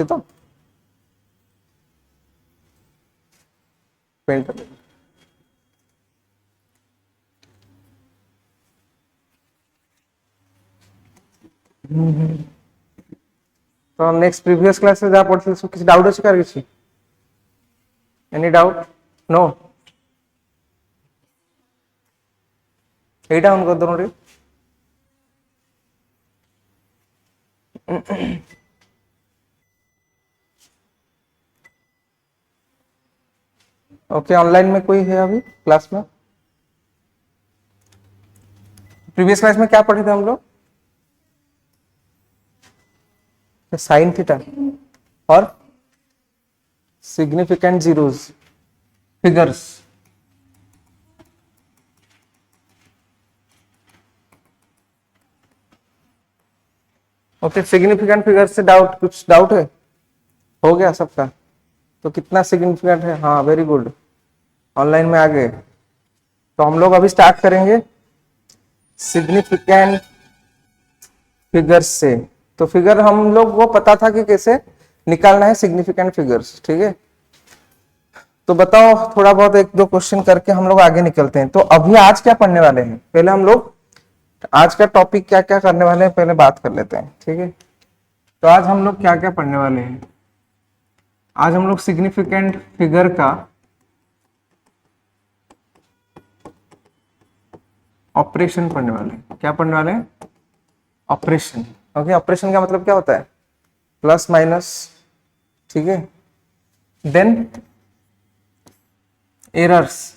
तो पेंट तो next previous class रे जा पड़थि सो किछ डाउट अछि कर किछ एनी डाउट नो एटा हम कर दरो रे ओके ऑनलाइन में कोई है अभी क्लास में प्रीवियस क्लास में क्या पढ़े थे हम लोग साइन थीटा और significant zeros figures okay significant figures से कुछ डाउट है हो गया सबका तो कितना सिग्निफिकेंट है हाँ वेरी गुड ऑनलाइन में आ गए तो हम लोग अभी स्टार्ट करेंगे सिग्निफिकेंट फिगर्स से तो फिगर हम लोग को पता था कि कैसे निकालना है सिग्निफिकेंट फिगर्स ठीक है तो बताओ थोड़ा बहुत एक दो क्वेश्चन करके हम लोग आगे निकलते हैं तो अभी आज क्या पढ़ने वाले हैं पहले हम लोग आज का टॉपिक क्या क्या करने वाले हैं पहले बात कर लेते हैं ठीक है तो आज हम लोग क्या क्या पढ़ने वाले हैं आज हम लोग सिग्निफिकेंट फिगर का ऑपरेशन पढ़ने वाले हैं क्या पढ़ने वाले हैं ऑपरेशन ओके ऑपरेशन का मतलब क्या होता है प्लस माइनस ठीक है देन एरर्स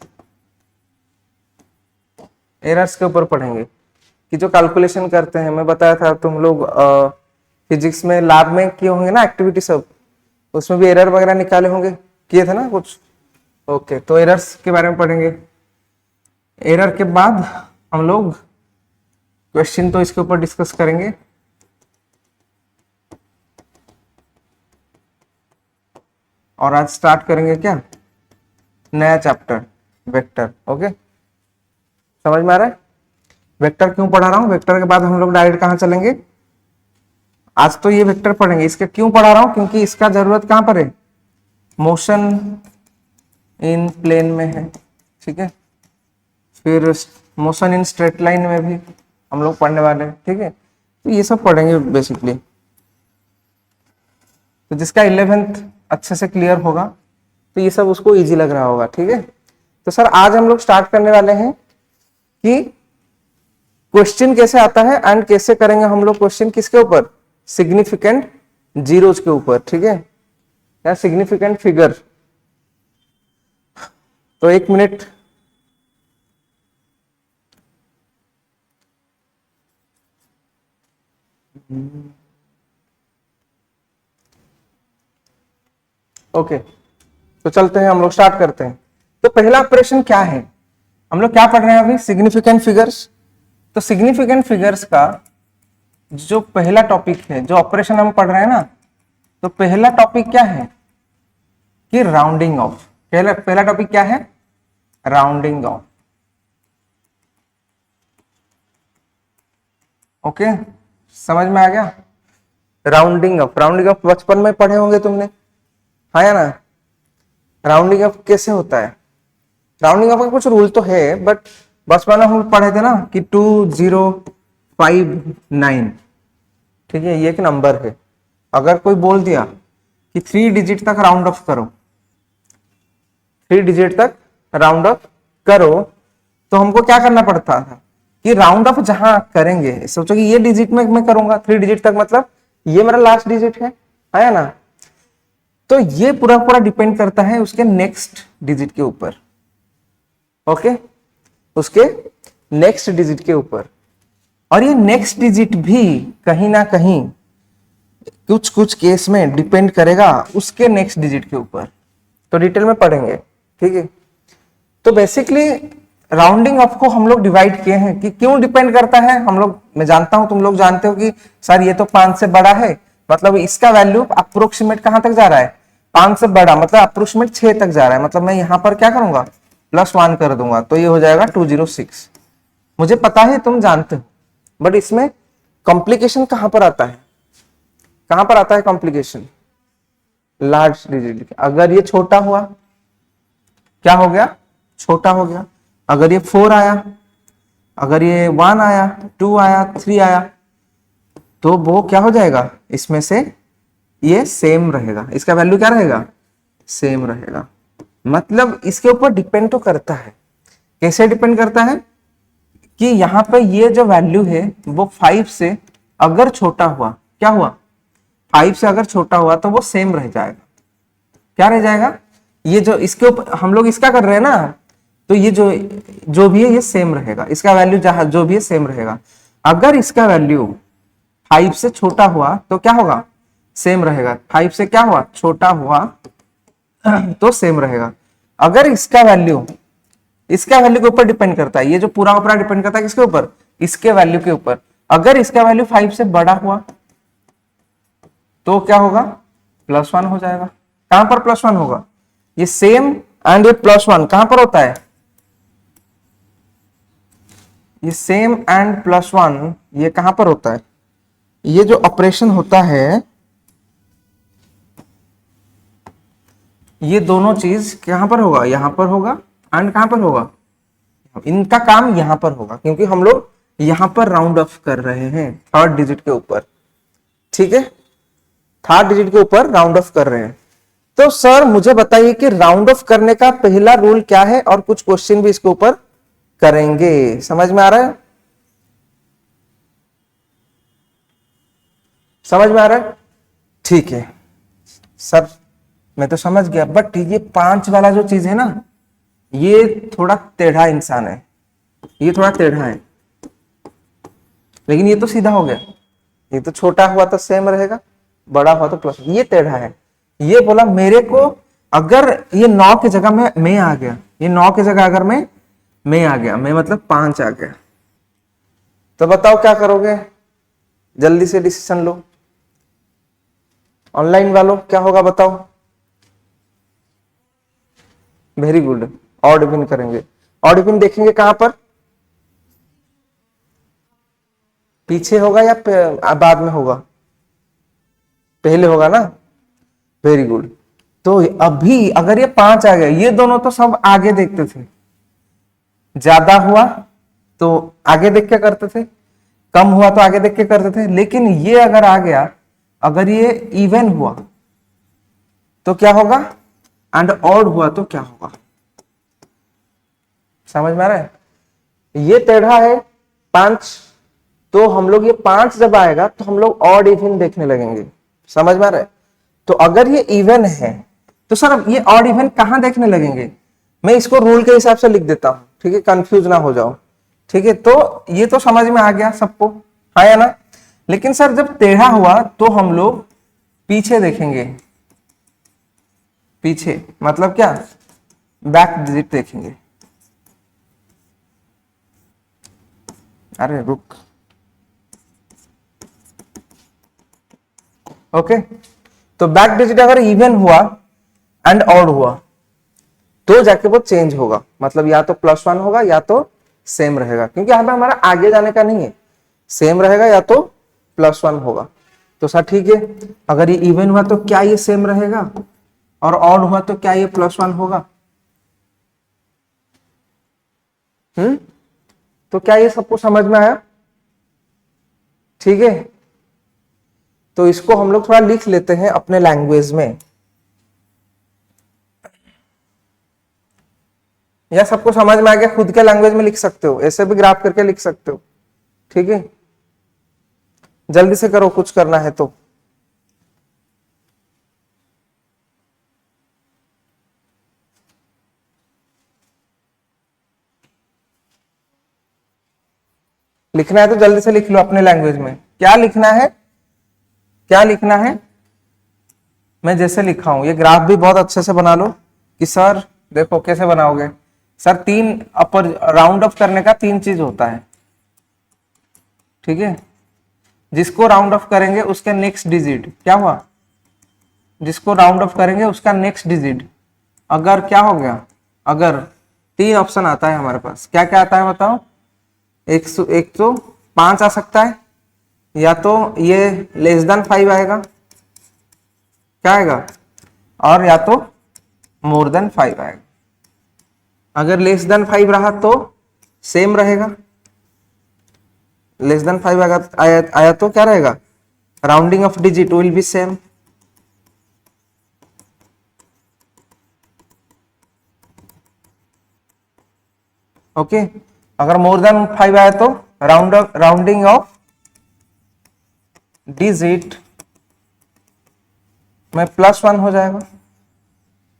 के ऊपर पढ़ेंगे कि जो कैलकुलेशन करते हैं मैं बताया था तुम लोग फिजिक्स में लैब में किए होंगे ना एक्टिविटी सब उसमें भी एरर वगैरह निकाले होंगे किए थे ना कुछ ओके तो एरर्स के बारे में पढ़ेंगे एरर के बाद हम लोग क्वेश्चन तो इसके ऊपर डिस्कस करेंगे और आज स्टार्ट करेंगे क्या नया चैप्टर वेक्टर ओके समझ में आ रहा है वेक्टर क्यों पढ़ा रहा हूं वेक्टर के बाद हम लोग डायरेक्ट कहां चलेंगे आज तो ये वेक्टर पढ़ेंगे इसके क्यों पढ़ा रहा हूं क्योंकि इसका जरूरत कहां पर है मोशन इन प्लेन में है ठीक है फिर मोशन इन स्ट्रेट लाइन में भी हम लोग पढ़ने वाले हैं ठीक है तो ये सब पढ़ेंगे बेसिकली तो जिसका 11th अच्छे से क्लियर होगा तो ये सब उसको इजी लग रहा होगा ठीक है तो सर आज हम लोग स्टार्ट करने वाले हैं कि क्वेश्चन कैसे आता है एंड कैसे करेंगे हम लोग क्वेश्चन किसके ऊपर सिग्निफिकेंट जीरोस के ऊपर ठीक है या सिग्निफिकेंट फिगर तो 1 मिनट ओके तो चलते हैं हम लोग स्टार्ट करते हैं तो पहला ऑपरेशन क्या है हम लोग क्या पढ़ रहे हैं अभी सिग्निफिकेंट फिगर्स तो सिग्निफिकेंट फिगर्स का जो पहला टॉपिक है जो ऑपरेशन हम पढ़ रहे हैं ना तो पहला टॉपिक क्या है कि राउंडिंग ऑफ पहला टॉपिक क्या है राउंडिंग ऑफ ओके समझ में आ गया राउंडिंग ऑफ बचपन में पढ़े होंगे तुमने हाँ या ना राउंडिंग ऑफ कैसे होता है राउंडिंग ऑफ का कुछ रूल तो है बट बचपन में हम पढ़े थे ना कि 2059 ठीक है ये एक नंबर है अगर कोई बोल दिया कि 3 डिजिट तक राउंड ऑफ करो 3 डिजिट तक राउंड ऑफ करो तो हमको क्या करना पड़ता था कि राउंड ऑफ जहां करेंगे सोचो कि ये डिजिट में मैं करूंगा 3 डिजिट तक मतलब ये मेरा लास्ट डिजिट है आया ना तो ये पूरा पूरा डिपेंड करता है उसके नेक्स्ट डिजिट के ऊपर ओके उसके नेक्स्ट डिजिट के ऊपर और ये नेक्स्ट डिजिट भी कहीं ना कहीं कुछ कुछ केस में डिपेंड करेगा उसके नेक्स्ट डिजिट के ऊपर तो डिटेल में पढ़ेंगे ठीक है तो बेसिकली राउंडिंग ऑफ को हम लोग डिवाइड किए हैं कि क्यों डिपेंड करता है हम लोग मैं जानता हूं तुम लोग जानते हो कि सर ये तो 5 से बड़ा है मतलब इसका वैल्यू अप्रोक्सीमेट कहां तक जा रहा है 5 से बड़ा मतलब अप्रोक्सीमेट 6 तक जा रहा है मतलब मैं यहां पर क्या करूंगा +1 कर दूंगा तो ये हो जाएगा 206 मुझे पता है तुम जानते हो बट इसमें कॉम्प्लिकेशन कहां पर आता है कॉम्प्लिकेशन लार्ज डिजिट। अगर ये छोटा हुआ, क्या हो गया, छोटा हो गया। अगर ये 4 आया, अगर ये 1 आया, 2 आया, 3 आया, तो वो क्या हो जाएगा, इसमें से ये सेम रहेगा, इसका वैल्यू क्या रहेगा, सेम रहेगा। मतलब इसके ऊपर डिपेंड तो करता है। कैसे डिपेंड करता है कि यहाँ पे ये जो वैल्यू है वो 5 से अगर छोटा हुआ, क्या हुआ, 5 से अगर छोटा हुआ तो वो सेम रह जाएगा। क्या रह जाएगा, ये जो इसके ऊपर हम लोग इसका कर रहे हैं ना, तो ये जो भी है ये सेम रहेगा, इसका वैल्यू जहां जो भी है सेम रहेगा। अगर इसका वैल्यू 5 से छोटा हुआ तो क्या होगा, सेम रहेगा। 5 से क्या हुआ, छोटा हुआ तो सेम रहेगा। अगर इसका वैल्यू के ऊपर डिपेंड करता है, ये जो पूरा ऊपर डिपेंड करता है किसके ऊपर, इसके वैल्यू के ऊपर। अगर इसका वैल्यू 5 से बड़ा हुआ तो क्या होगा, +1 हो जाएगा। कहां पर +1 होगा, ये सेम एंड ये +1 कहां पर होता है, ये सेम एंड +1 ये कहां पर होता है, ये जो ऑपरेशन होता है, ये दोनों चीज कहां पर होगा, यहां पर होगा एंड कहां पर होगा, इनका काम यहां पर होगा, क्योंकि हम लोग यहां पर राउंड ऑफ कर रहे हैं थर्ड डिजिट के ऊपर। ठीक है, थर्ड डिजिट के ऊपर राउंड ऑफ कर रहे हैं। तो सर मुझे बताइए कि राउंड ऑफ करने का पहला रूल क्या है, और कुछ क्वेश्चन भी इसके ऊपर करेंगे। समझ में आ रहा है, समझ में आ रहा है, ठीक है सर, मैं तो समझ गया, बट ये 5 वाला जो चीज है ना, ये थोड़ा टेढ़ा इंसान है, ये थोड़ा टेढ़ा है, लेकिन ये तो सीधा हो गया। ये तो छोटा हुआ तो सेम रहेगा, बड़ा हुआ तो प्लस, ये टेढ़ा है। ये बोला मेरे को अगर ये 9 की जगह में मैं आ गया, ये 9 की जगह अगर मैं आ गया, मैं मतलब 5 आ गया, तो बताओ क्या करोगे, जल्दी से डिसीजन लो। ऑनलाइन वालों क्या होगा बताओ। वेरी गुड, ऑड इवन करेंगे। ऑड इवन देखेंगे कहां पर, पीछे होगा या बाद में होगा, पहले होगा ना, वेरी गुड। तो अभी अगर ये 5 आ गया, ये दोनों तो सब आगे देखते थे, ज्यादा हुआ तो आगे देख के करते थे, कम हुआ तो आगे देख के करते थे, लेकिन ये अगर आ गया, अगर ये इवन हुआ तो क्या होगा, एंड ऑड हुआ तो क्या होगा। समझ में आ रहा है, ये टेढ़ा है 5, तो हम लोग ये 5 जब आएगा तो हम लोग ऑड इवन देखने लगेंगे। समझ में आ रहा है, तो अगर ये इवन है तो सर ये ऑड इवन कहां देखने लगेंगे, मैं इसको रूल के हिसाब से लिख देता हूं, ठीक है, कंफ्यूज ना हो जाओ। ठीक है, तो ये तो समझ में आ गया सबको, हाँ या ना। लेकिन सर जब टेढ़ा हुआ तो हम लोग पीछे देखेंगे, पीछे मतलब क्या, बैक डिजिट देखेंगे। अरे रुक, ओके, तो बैक डिजिट अगर इवन हुआ एंड ऑड हुआ तो जाके वो चेंज होगा, मतलब या तो +1 होगा या तो सेम रहेगा, क्योंकि यहाँ पे हमारा आगे जाने का नहीं है, सेम रहेगा या तो +1 होगा। तो सर ठीक है, अगर ये इवन हुआ तो क्या ये सेम रहेगा, और ऑड हुआ तो क्या ये +1 होगा। तो क्या ये सबको समझ में आया, ठीक है। तो इसको हम लोग थोड़ा लिख लेते हैं अपने लैंग्वेज में, या सबको समझ में आ गया, खुद के लैंग्वेज में लिख सकते हो, ऐसे भी ग्राफ करके लिख सकते हो, ठीक है। जल्दी से करो, कुछ करना है तो। लिखना है तो जल्दी से लिख लो अपने लैंग्वेज में, क्या लिखना है, क्या लिखना है। मैं जैसे लिखा हूं, ये ग्राफ भी बहुत अच्छे से बना लो कि सर देखो कैसे बनाओगे। सर 3 अपर राउंड ऑफ करने का 3 चीज होता है, ठीक है। जिसको राउंड ऑफ करेंगे उसके नेक्स्ट डिजिट क्या हुआ, जिसको राउंड ऑफ करेंगे उसका नेक्स्ट डिजिट अगर क्या हो गया, अगर 3 ऑप्शन आता है हमारे पास, क्या क्या आता है बताओ। एक तो 5 आ सकता है, या तो ये <5 आएगा, क्या आएगा और या तो मोर देन 5 आएगा। अगर लेस देन 5 रहा तो सेम रहेगा, लेस देन 5 आया तो क्या रहेगा, rounding off digit will be same. Okay, अगर मोर देन 5 आया तो राउंडिंग ऑफ डिजिट में +1 हो जाएगा।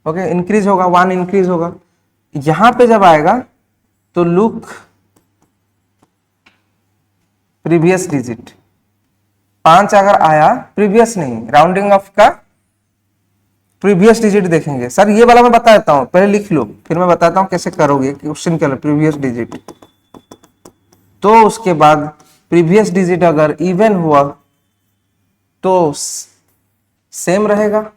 ओके, इंक्रीज होगा, 1 इंक्रीज होगा। यहां पे जब आएगा तो लुक प्रीवियस डिजिट, 5 अगर आया, प्रीवियस नहीं, राउंडिंग ऑफ का प्रीवियस डिजिट देखेंगे। सर ये वाला मैं बता देता हूं, पहले लिख लो, फिर मैं बताता हूं कैसे करोगे क्वेश्चन के लिए। प्रीवियस डिजिट, तो उसके बाद प्रीवियस डिजिट अगर इवन हुआ तो सेम रहेगा,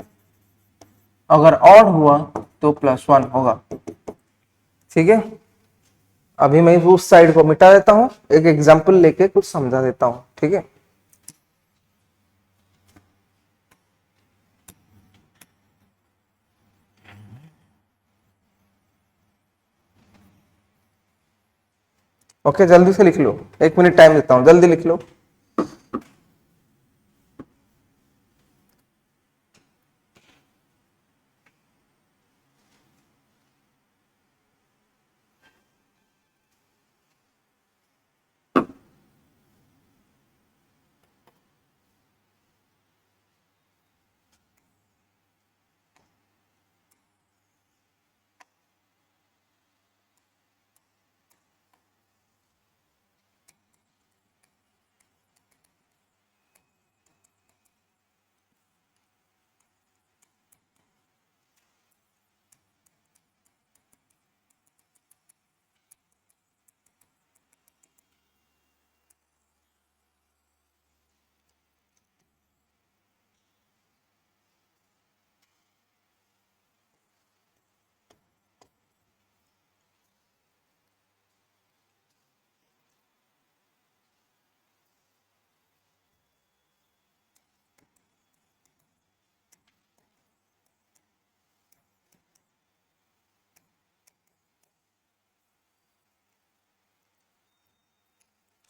अगर ऑड हुआ तो +1 होगा। ठीक है, अभी मैं उस साइड को मिटा देता हूं, एक एग्जांपल लेके कुछ समझा देता हूं। ठीक है, ओके, जल्दी से लिख लो, 1 मिनट टाइम देता हूं, जल्दी लिख लो।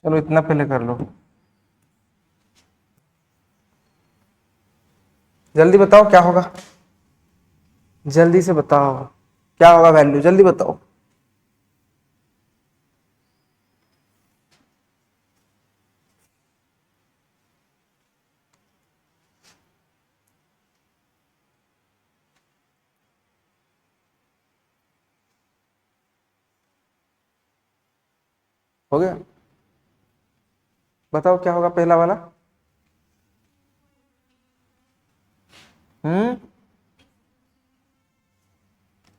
चलो इतना पहले कर लो, जल्दी बताओ क्या होगा, जल्दी से बताओ क्या होगा वैल्यू, जल्दी बताओ। हो गया, बताओ क्या होगा पहला वाला।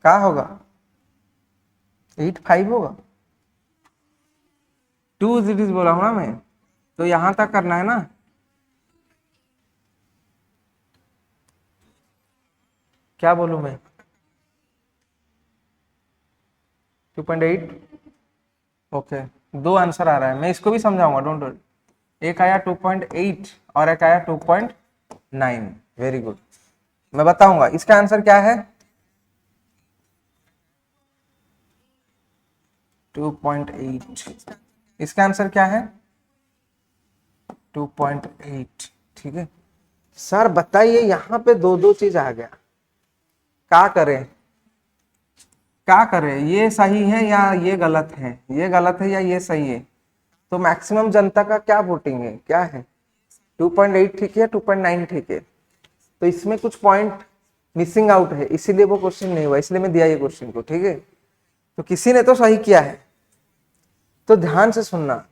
क्या होगा, 8 5 होगा, 2 डिजिट बोला हूं ना मैं, तो यहां तक करना है ना। क्या बोलूं मैं, 2.8। ओके, 2 आंसर आ रहा है, मैं इसको भी समझाऊंगा, डोंट वरी। एक आया 2.8 और एक आया 2.9। वेरी गुड, मैं बताऊंगा इसका आंसर क्या है। 2.8, इसका आंसर क्या है, 2.8। ठीक है सर, बताइए यहाँ पे दो दो चीज आ गया, क्या करें, क्या करें, ये सही है या ये गलत है, ये गलत है या ये सही है। तो मैक्सिमम जनता का क्या वोटिंग है, क्या है, 2.8 ठीक है, 2.9 ठीक है। तो इसमें कुछ पॉइंट मिसिंग आउट है, इसीलिए वो क्वेश्चन नहीं हुआ, इसलिए मैं दिया ये क्वेश्चन को। ठीक है, तो किसी ने तो सही किया है। तो ध्यान से सुनना,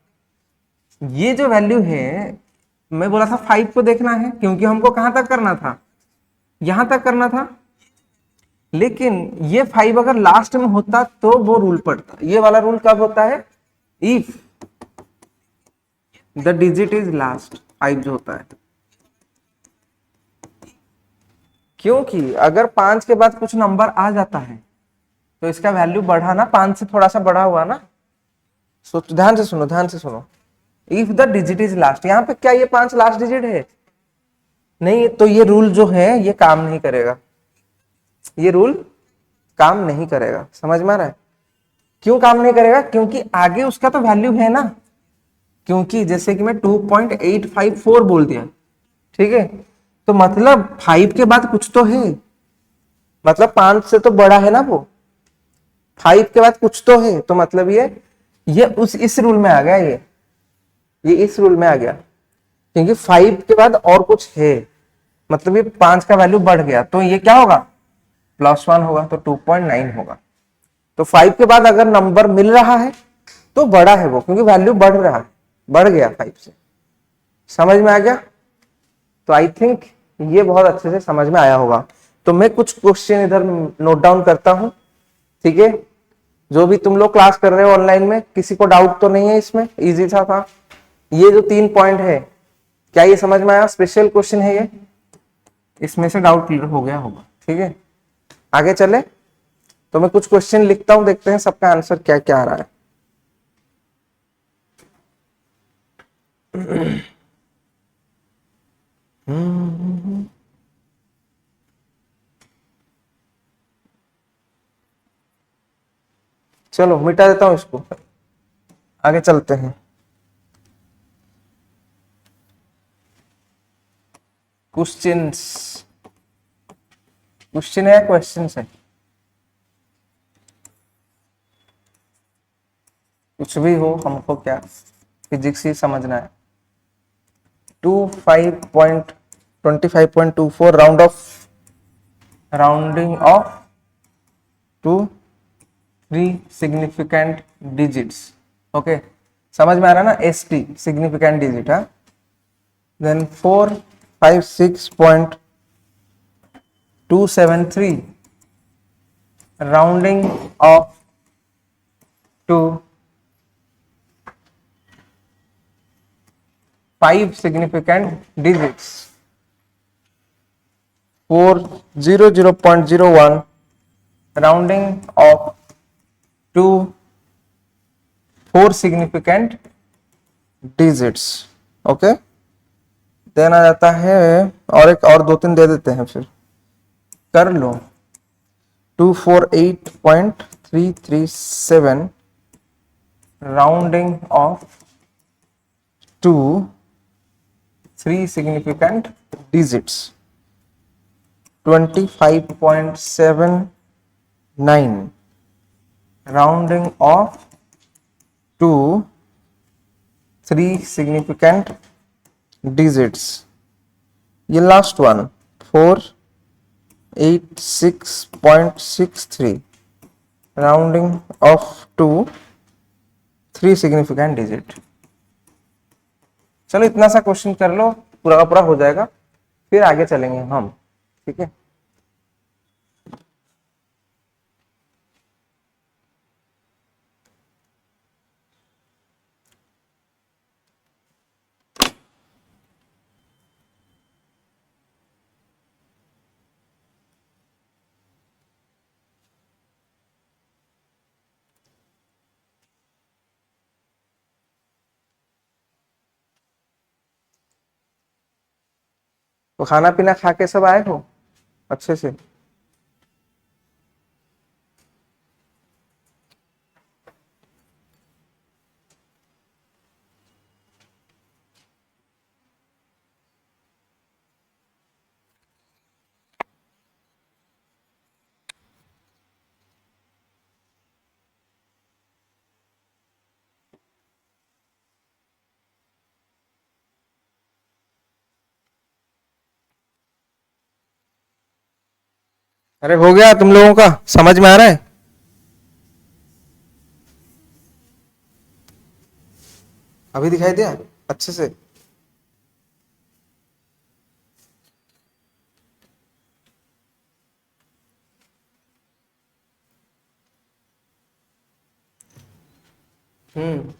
ये जो वैल्यू है, मैं बोला था 5 को देखना है, क्योंकि हमको कहां तक करना था, यहां तक करना था। लेकिन ये 5 अगर लास्ट में होता तो वो रूल पड़ता। ये वाला रूल कब होता है, if the digit is last, 5 जो होता है। क्योंकि अगर 5 के बाद कुछ नंबर आ जाता है तो इसका वैल्यू बढ़ा ना, 5 से थोड़ा सा बढ़ा हुआ ना। सोच, ध्यान से सुनो, ध्यान से सुनो। If the digit is last, यहाँ पे क्या ये 5 लास्ट डिजिट है, नहीं, तो ये रूल जो है ये काम नहीं करेगा। ये रूल काम नहीं करेगा। समझ में आ रहा है? क्यों काम नहीं करेगा? क्योंकि आगे उसका तो वैल्यू है ना। क्योंकि जैसे कि मैं 2.854 बोल दिया, ठीक है, तो मतलब 5 के बाद कुछ तो है, मतलब 5 से तो बड़ा है ना वो, 5 के बाद कुछ तो है, तो मतलब ये उस इस रूल में आ गया, ये इस रूल में आ गया, क्योंकि 5 के बाद और कुछ है, मतलब ये 5 का वैल्यू बढ़ गया, तो ये क्या होगा? +1 होगा, तो 2.9 होगा। तो 5 के बाद अगर नंबर मिल रहा है तो बड़ा है वो, क्योंकि वैल्यू बढ़ रहा है, बढ़ गया 5 से। समझ में आ गया? तो आई थिंक ये बहुत अच्छे से समझ में आया होगा। तो मैं कुछ क्वेश्चन इधर नोट डाउन करता हूं, ठीक है? जो भी तुम लोग क्लास कर रहे हो ऑनलाइन में, किसी को डाउट तो नहीं है इसमें? इजी था। ये जो 3 पॉइंट है, क्या ये समझ में आया? स्पेशल क्वेश्चन है ये, इसमें से डाउट क्लियर हो गया होगा, ठीक है? आगे चले तो मैं कुछ क्वेश्चन लिखता हूं, देखते हैं सबका आंसर क्या क्या आ रहा है। चलो मिटा देता हूं इसको, आगे चलते हैं। क्वेश्चंस, क्वेश्चन है या क्वेश्चंस है? कुछ भी हो, हमको क्या, फिजिक्स ही समझना है। 25.25.24 rounding off to 3 significant digits. Okay, समझ में आ रहा है ना? ST सिग्निफिकेंट डिजिट है। Then 456.273 rounding off to 5 significant digits, 400.01 rounding of to 4 significant digits। Okay, then आ जाता है, और एक और 2-3 दे देते हैं, फिर कर लो। 248.337 rounding off to 3 significant digits, 25.79 rounding off to 3 significant digits। ये last one 486.63 rounding off to 3 significant digit. चलो इतना सा क्वेश्चन कर लो, पूरा का पूरा हो जाएगा, फिर आगे चलेंगे हम, ठीक है? तो खाना पीना खा के सब आए हो अच्छे से? अरे हो गया तुम लोगों का? समझ में आ रहा है? अभी दिखाई दिया अच्छे से? हम्म,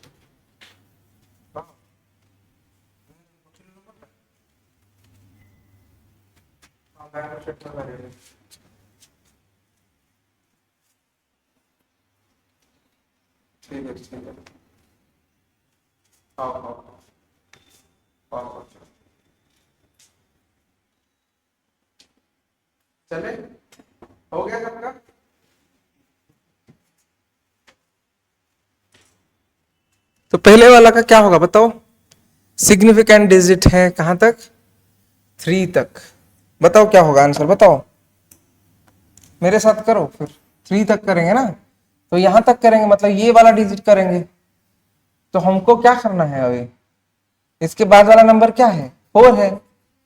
ठीक है ठीक है। हाँ हाँ हाँ हाँ, चले। हो गया सबका? तो पहले वाला का क्या होगा बताओ? सिग्निफिकेंट डिजिट है कहां तक? 3 तक। बताओ क्या होगा आंसर, बताओ मेरे साथ करो फिर। 3 तक करेंगे ना, तो यहां तक करेंगे मतलब ये वाला डिजिट करेंगे। तो हमको क्या करना है अभी, इसके बाद वाला नंबर क्या है? 4 है,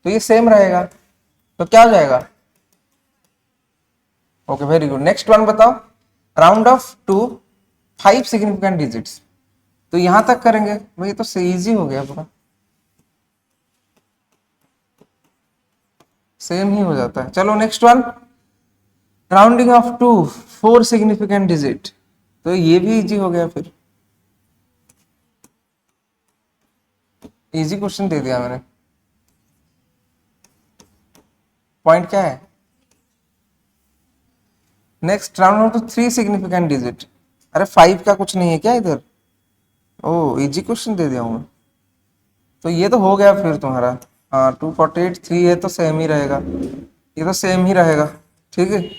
तो ये सेम रहेगा, तो क्या हो जाएगा? Okay very good. Next one बताओ, round off to 5 significant digits. तो यहां तक करेंगे भाई, तो इजी हो गया पूरा, सेम ही हो जाता है। चलो next one, rounding off to 4 significant digit. तो ये भी इजी हो गया फिर, इजी क्वेश्चन दे दिया मैंने। पॉइंट क्या है? Next round off to 3 significant digit. अरे 5 का कुछ नहीं है क्या इधर? ओ इजी क्वेश्चन दे दिया हूँ। तो ये तो हो गया फिर तुम्हारा। हाँ 248 3 है तो सेम ही रहेगा, ये तो सेम ही रहेगा। ठीक है,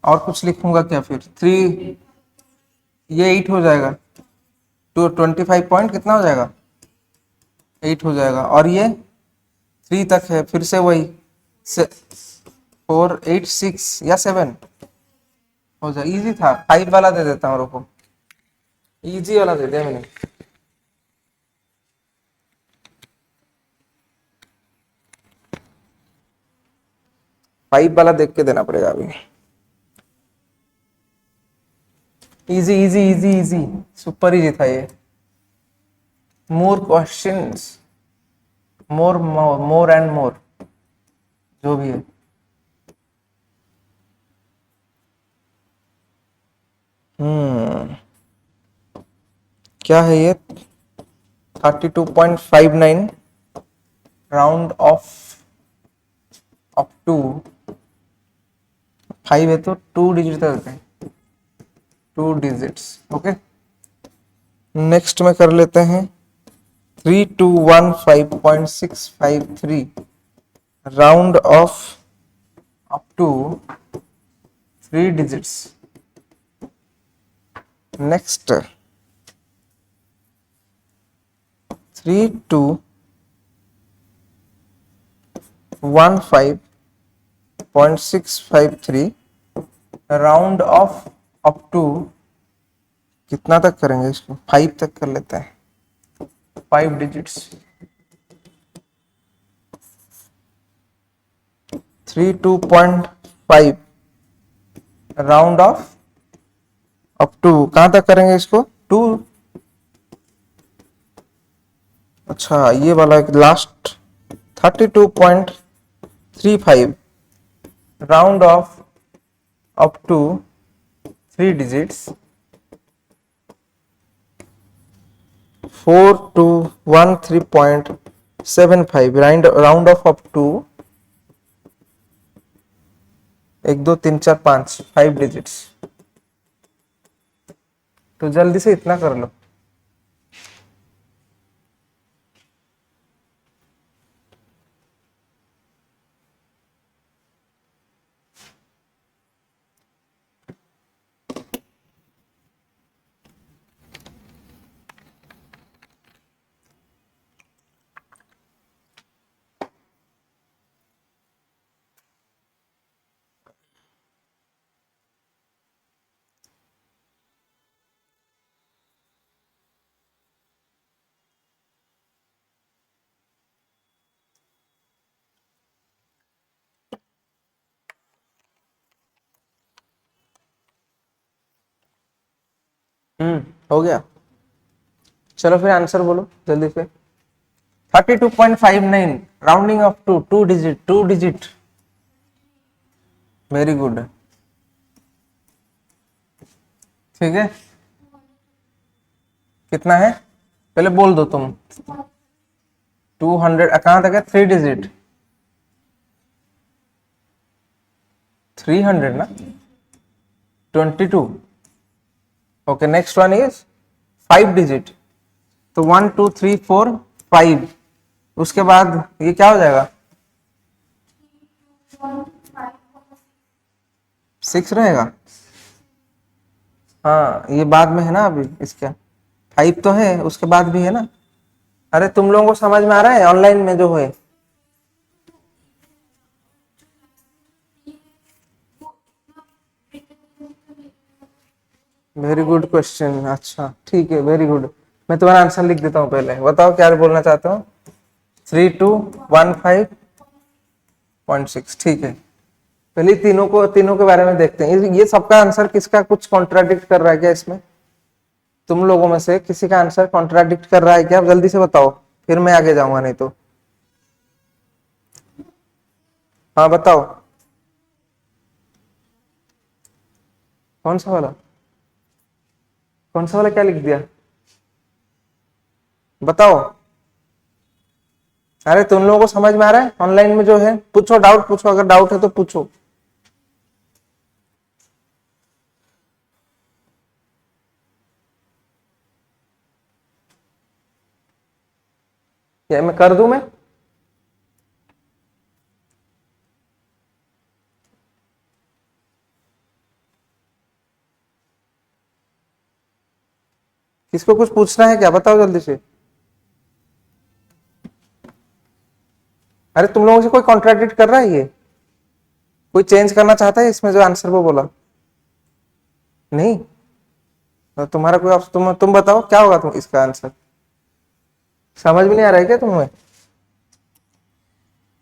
और कुछ लिखूंगा क्या फिर? 3, ये 8 हो जाएगा। 25 पॉइंट कितना हो जाएगा? 8 हो जाएगा। और ये 3 तक है, फिर से वही 4 8 6 या 7 हो जाए। इजी था, 5 वाला दे देता हूँ, रुको इजी वाला दे दिया मैंने। फाइव वाला देख के देना पड़ेगा अभी। Easy easy easy easy, super easy था ये। More questions, more more and more, जो भी है। क्या है ये? 32.59 राउंड ऑफ अप टू 5 है तो 2 डिजिट तक देते हैं, 2 डिजिट्स। ओके नेक्स्ट में कर लेते हैं 3215.653 round off up to 3 digits. Next 3215.653 round off up to, कितना तक करेंगे इसको? 5 तक कर लेते हैं, 5 digits. 32.5 round off up to, कहां तक करेंगे इसको? 2। अच्छा ये वाला last 32.35 round off up to 3 digits. 4213.75 round off up to 1 2 3 4 5 5 digits. तो जल्दी से इतना कर लो। हो गया। चलो फिर आंसर बोलो जल्दी से। 32.59 rounding off to 2 digit, 2 digit. Very good, ठीक है। कितना है पहले बोल दो तुम। 200 कहां तक है? 3 डिजिट, 300 ना, 22। Okay next one is 5 digit, तो 1 2 3 4 5। उसके बाद ये क्या हो जाएगा? 6 रहेगा। हाँ ये बाद में है ना, अभी इसका 5 तो है, उसके बाद भी है ना। अरे तुम लोगों को समझ में आ रहा है ऑनलाइन में जो है? Very good question. अच्छा ठीक है, वेरी गुड। मैं तुम्हारा आंसर लिख देता हूँ, पहले बताओ क्या बोलना चाहते हो। 3215.6, ठीक है। पहले तीनों के बारे में देखते हैं। ये सबका आंसर किसका कुछ कॉन्ट्राडिक्ट कर रहा है क्या इसमें? तुम लोगों में से किसी का आंसर कॉन्ट्राडिक्ट कर रहा है क्या? जल्दी से बताओ, फिर मैं आगे जाऊंगा, नहीं तो। हाँ बताओ, कौन सा वाला? कौन सा वाला क्या लिख दिया? बताओ। अरे तुम लोगों को समझ में आ रहा है ऑनलाइन में जो है? पूछो, डाउट पूछो, अगर डाउट है तो पूछो। या मैं कर दूं मैं? किसको कुछ पूछना है क्या? बताओ जल्दी से। अरे तुम लोगों से कोई कॉन्ट्राडिक्ट कर रहा है? ये कोई चेंज करना चाहता है इसमें जो आंसर वो बोला? नहीं? तो तुम्हारा कोई तुम बताओ क्या होगा तुम इसका आंसर? समझ में नहीं आ रहा है क्या तुम्हें?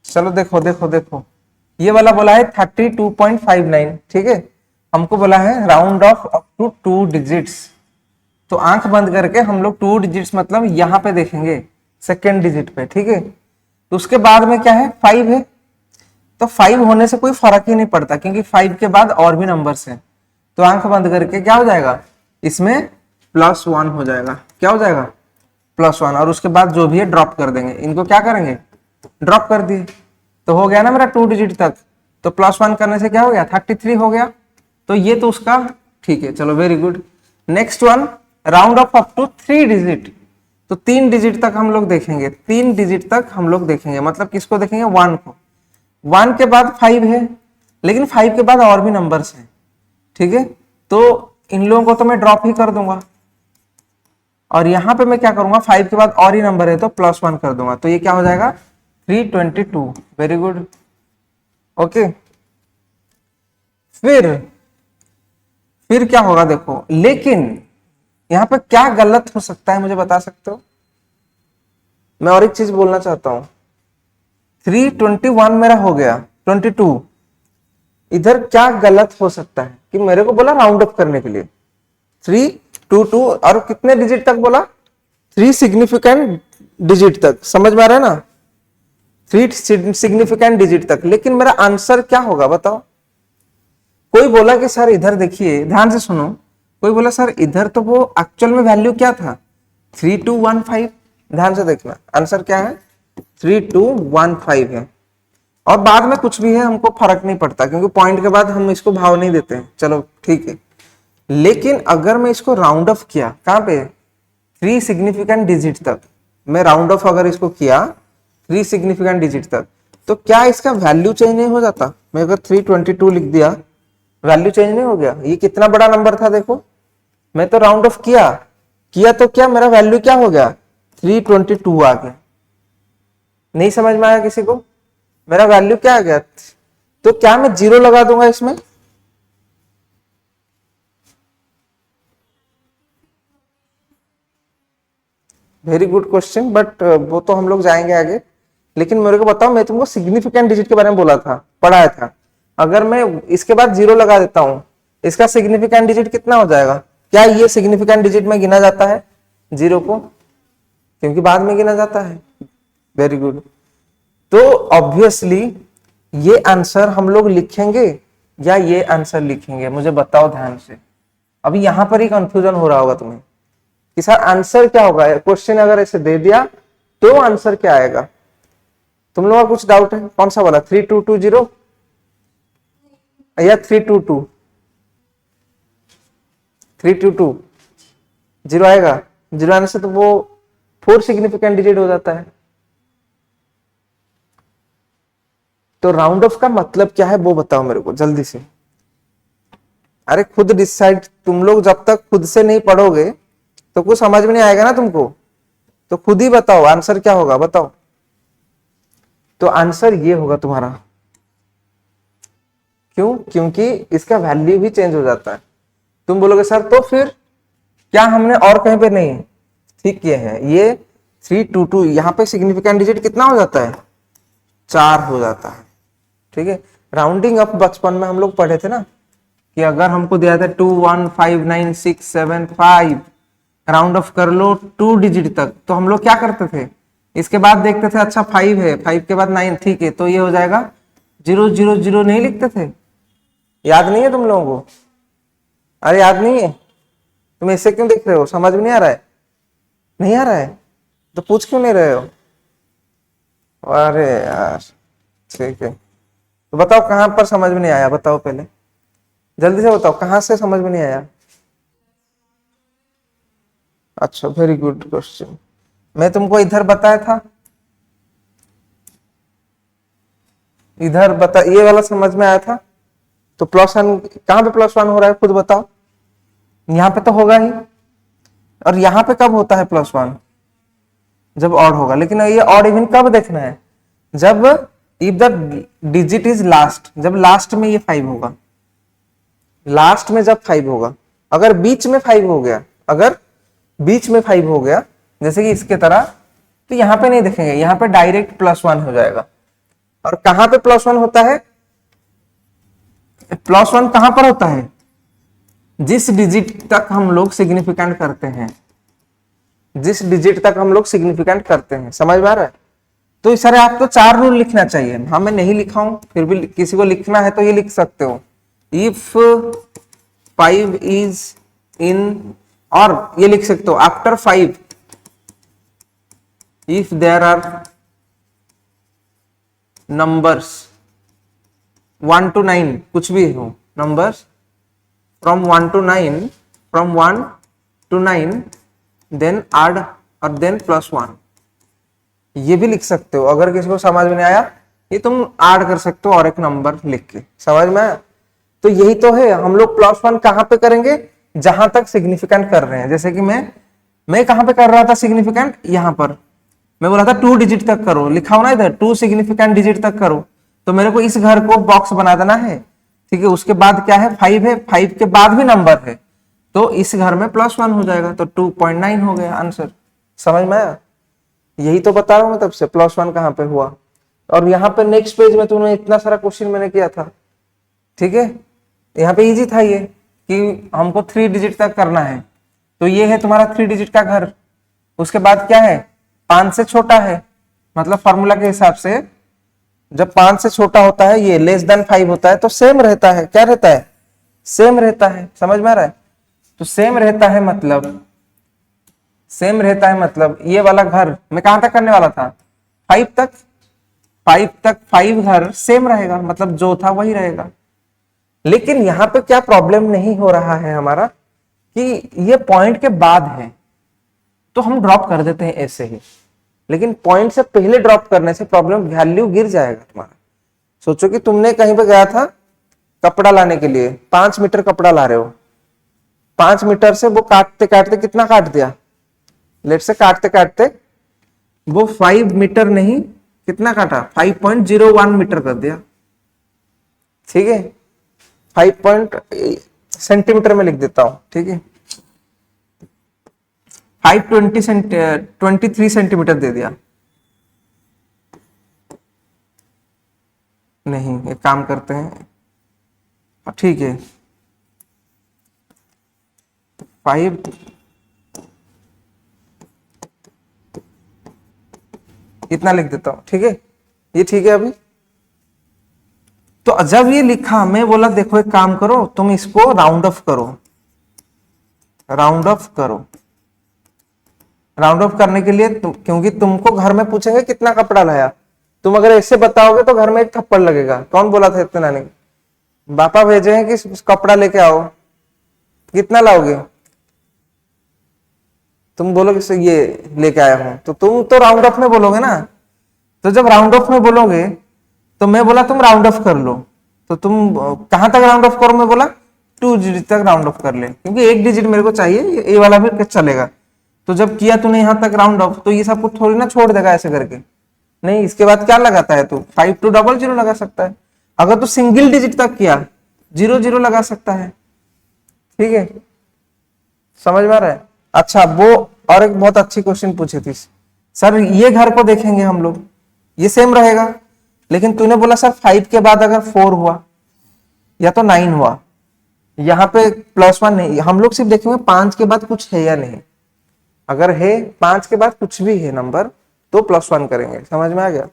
चलो देखो देखो देखो, ये वाला बोला है 32.59, ठीक है। हमको बोला है round off up to 2 digits. तो आंख बंद करके हम लोग 2 डिजिट्स मतलब यहाँ पे देखेंगे, सेकेंड डिजिट पे, ठीक है। तो उसके बाद में क्या है? 5 है। तो 5 होने से कोई फर्क ही नहीं पड़ता, क्योंकि 5 के बाद और भी नंबर्स हैं। तो आंख बंद करके क्या हो जाएगा इसमें? +1 हो जाएगा। क्या हो जाएगा? +1। और उसके बाद जो भी है ड्रॉप कर देंगे। इनको क्या करेंगे? ड्रॉप कर दिए। तो हो गया ना मेरा 2 डिजिट तक। तो +1 करने से क्या हो गया? 33 हो गया। तो ये तो उसका ठीक है, चलो very good. Next one, round off up to 3 digit. तो 3 डिजिट तक हम लोग देखेंगे, 3 डिजिट तक हम लोग देखेंगे। मतलब किसको देखेंगे? 1 को। 1 के बाद 5 है, लेकिन 5 के बाद और भी नंबर्स हैं, ठीक है। तो इन लोगों को तो मैं ड्रॉप ही कर दूंगा, और यहां पे मैं क्या करूंगा? 5 के बाद और ही नंबर है तो +1 कर दूंगा। तो ये क्या हो जाएगा? 322। Very good, okay. फिर क्या होगा देखो, लेकिन यहां पर क्या गलत हो सकता है मुझे बता सकते हो? मैं और एक चीज बोलना चाहता हूं। 321 मेरा हो गया, 22। इधर क्या गलत हो सकता है कि मेरे को बोला राउंड अप करने के लिए 322, और कितने डिजिट तक बोला? 3 सिग्निफिकेंट डिजिट तक। समझ में आ रहा है ना? 3 सिग्निफिकेंट डिजिट तक। लेकिन मेरा आंसर क्या होगा बताओ? कोई बोला कि सर इधर देखिए, ध्यान से सुनो। कोई बोला सर इधर तो वो एक्चुअल में वैल्यू क्या था? 3215। ध्यान से देखना, आंसर क्या है? 3215 है। और बाद में कुछ भी है हमको फर्क नहीं पड़ता, क्योंकि पॉइंट के बाद हम इसको भाव नहीं देते हैं। चलो ठीक है। लेकिन अगर मैं इसको राउंड ऑफ किया, कहां पे? 3 सिग्निफिकेंट डिजिट तक मैं राउंड ऑफ अगर इसको किया 3 सिग्निफिकेंट डिजिट तक, तो क्या इसका वैल्यू चेंज नहीं हो जाता? मैं अगर 322 लिख दिया, वैल्यू चेंज नहीं हो गया? ये कितना बड़ा नंबर था देखो, मैं तो राउंड ऑफ किया किया तो क्या मेरा वैल्यू क्या हो गया? 322 आ गया। नहीं समझ में आया किसी को? मेरा वैल्यू क्या आ गया? तो क्या मैं 0 लगा दूंगा इसमें? वेरी गुड क्वेश्चन, बट वो तो हम लोग जाएंगे आगे। लेकिन मेरे को बताओ, मैं तुमको सिग्निफिकेंट डिजिट के बारे में बोला था, पढ़ाया था। अगर मैं इसके बाद 0 लगा देता हूं, इसका सिग्निफिकेंट डिजिट कितना हो जाएगा? क्या ये सिग्निफिकेंट डिजिट में गिना जाता है 0 को? क्योंकि बाद में गिना जाता है। Very good. तो ऑब्वियसली ये आंसर हम लोग लिखेंगे या ये आंसर लिखेंगे? मुझे बताओ ध्यान से। अभी यहां पर ही कंफ्यूजन हो रहा होगा तुम्हें कि सर आंसर क्या होगा। क्वेश्चन अगर ऐसे दे दिया तो आंसर क्या आएगा? तुम लोगों का कुछ डाउट है? कौन सा वाला? 3220 या 322? 322 0 आएगा। 0 आने से तो वो 4 सिग्निफिकेंट डिजिट हो जाता है। तो राउंड ऑफ का मतलब क्या है वो बताओ मेरे को जल्दी से। अरे खुद डिसाइड, तुम लोग जब तक खुद से नहीं पढ़ोगे तो कुछ समझ में नहीं आएगा ना तुमको। तो खुद ही बताओ आंसर क्या होगा, बताओ। तो आंसर ये होगा तुम्हारा। क्यों? क्योंकि इसका वैल्यू भी चेंज हो जाता है। तुम बोलोगे सर तो फिर क्या हमने और कहीं पे नहीं ठीक किए हैं? ये 322 यहाँ पे सिग्निफिकेंट डिजिट कितना हो जाता है? 4 हो जाता है। ठीक है, राउंडिंग अप बचपन में हम लोग पढ़े थे ना कि अगर हमको दिया था 2 1 5 9 6 7 5, राउंड ऑफ कर लो 2 डिजिट तक, तो हम लोग क्या करते थे? इसके बाद देखते थे अच्छा 5 है, 5 के बाद 9, ठीक है, तो ये हो जाएगा 0 0 0, नहीं लिखते थे? याद नहीं है तुम लोगों को? अरे याद नहीं है? तुम ऐसे क्यों देख रहे हो? समझ में नहीं आ रहा है? नहीं आ रहा है तो पूछ क्यों नहीं रहे हो? अरे यार ठीक है, तो बताओ कहां पर समझ में नहीं आया? बताओ पहले, जल्दी से बताओ कहां से समझ में नहीं आया? अच्छा, वेरी गुड क्वेश्चन। मैं तुमको इधर बताया था, इधर बता, ये वाला समझ में आया था। तो +1 कहां पे +1 हो रहा है खुद बताओ? यहां पे तो होगा ही। और यहां पे कब होता है +1? जब ऑड होगा। लेकिन ये ऑड इवन कब देखना है? जब if the digit is last, जब लास्ट में ये 5 होगा, लास्ट में जब 5 होगा। अगर बीच में 5 हो गया, अगर बीच में 5 हो गया जैसे कि इसके तरह, तो यहां पे नहीं देखेंगे, यहां पे डायरेक्ट +1 हो जाएगा। और कहां पे +1 होता है? +1 कहां पर होता है? जिस डिजिट तक हम लोग सिग्निफिकेंट करते हैं, जिस डिजिट तक हम लोग सिग्निफिकेंट करते हैं। समझ में आ रहा है? तो सर आप तो 4 रूल लिखना चाहिए। हाँ मैं नहीं लिखा हूं, फिर भी किसी को लिखना है तो ये लिख सकते हो। इफ 5 इज इन, और ये लिख सकते हो after 5 if there are numbers 1 to 9, कुछ भी हो numbers from 1 to 9, from 1 to 9, then add और देन +1। ये भी लिख सकते हो। अगर किसी को समझ में नहीं आया, ये तुम ऐड कर सकते हो और एक नंबर लिख के। समझ में आया? तो यही तो है, हम लोग +1 कहां पे करेंगे? जहां तक सिग्निफिकेंट कर रहे हैं। जैसे कि मैं कहां पे कर रहा था सिग्निफिकेंट? यहां पर मैं बोला था 2 डिजिट तक करो, लिखा हो ना इधर 2 सिग्निफिकेंट डिजिट तक करो। तो मेरे को इस घर को बॉक्स बना देना है, ठीक है। उसके बाद क्या है? 5 है, 5 के बाद भी नंबर है, तो इस घर में +1 हो जाएगा, तो 2.9 हो गया आंसर। समझ में आया? यही तो बता रहा हूं मैं तब से, +1 कहां पे हुआ। और यहाँ पे नेक्स्ट पेज में तुमने इतना सारा क्वेश्चन मैंने किया था, ठीक है। यहाँ पे इजी था ये कि हमको 3 डिजिट तक करना है। तो ये है तुम्हारा 3 डिजिट का घर। उसके बाद क्या है? 5 से छोटा है, मतलब फॉर्मूला के हिसाब से जब 5 से छोटा होता है, ये <5 होता है, तो सेम रहता है। क्या रहता है? सेम रहता है। समझ में आ रहा है? तो सेम रहता है मतलब, सेम रहता है मतलब ये वाला घर मैं कहां तक करने वाला था? 5 तक। 5 तक 5 घर सेम रहेगा, मतलब जो था वही रहेगा। लेकिन यहां पे क्या प्रॉब्लम नहीं हो रहा है हमारा कि ये पॉइंट के बाद है, तो हम ड्रॉप कर देते हैं ऐसे ही। लेकिन पॉइंट से पहले ड्रॉप करने से प्रॉब्लम, वैल्यू गिर जाएगा तुम्हारा। सोचो कि तुमने कहीं पे गया था कपड़ा लाने के लिए, 5 मीटर कपड़ा ला रहे हो, 5 मीटर से वो काटते काटते कितना काट दिया? लेट से काटते काटते वो 5 मीटर नहीं, कितना काटा? 5.01 मीटर कर दिया, ठीक है। 5 सेंटीमीटर में लिख देता हूं, ठीक है। 523 सेंटीमीटर दे दिया। नहीं, एक काम करते हैं, ठीक है, 5 इतना लिख देता हूं, ठीक है। ये ठीक है अभी। तो जब ये लिखा, मैं बोला देखो एक काम करो, तुम इसको राउंड ऑफ करो, राउंड ऑफ करो। राउंड ऑफ करने के लिए क्योंकि तुमको घर में पूछेंगे कितना कपड़ा लाया, तुम अगर ऐसे बताओगे तो घर में एक थप्पड़ लगेगा। कौन बोला था इतना नहीं? पापा भेजे हैं कि कपड़ा लेके आओ, कितना लाओगे? तुम बोलोगे सर ये लेके आया हूं, तो तुम तो राउंड ऑफ में बोलोगे ना। तो जब राउंड ऑफ में बोलोगे, तो मैं बोला तुम राउंड ऑफ कर लो, तो तुम कहां तक राउंड ऑफ करो? मैं बोला टू डिजिट तक राउंड ऑफ कर ले, क्योंकि एक डिजिट मेरे को चाहिए, ये वाला भी चलेगा। तो जब किया तूने यहाँ तक राउंड ऑफ, तो ये सब कुछ थोड़ी ना छोड़ देगा ऐसे करके, नहीं, इसके बाद क्या लगाता है तू, 5 to 00 लगा सकता है। अगर तू सिंगल डिजिट तक किया 00 लगा सकता है, ठीक है, समझ में आ रहा है। अच्छा, वो और एक बहुत अच्छी क्वेश्चन पूछी थी सर, ये घर को देखेंगे हम लोग, ये सेम रहेगा, लेकिन तूने बोला सर 5 के बाद अगर 4 हुआ या तो 9 हुआ, यहाँ पे +1 नहीं, हम लोग सिर्फ देखेंगे 5 के बाद कुछ है या नहीं। अगर है 5 के बाद कुछ भी है नंबर तो +1 करेंगे, समझ में आ गया।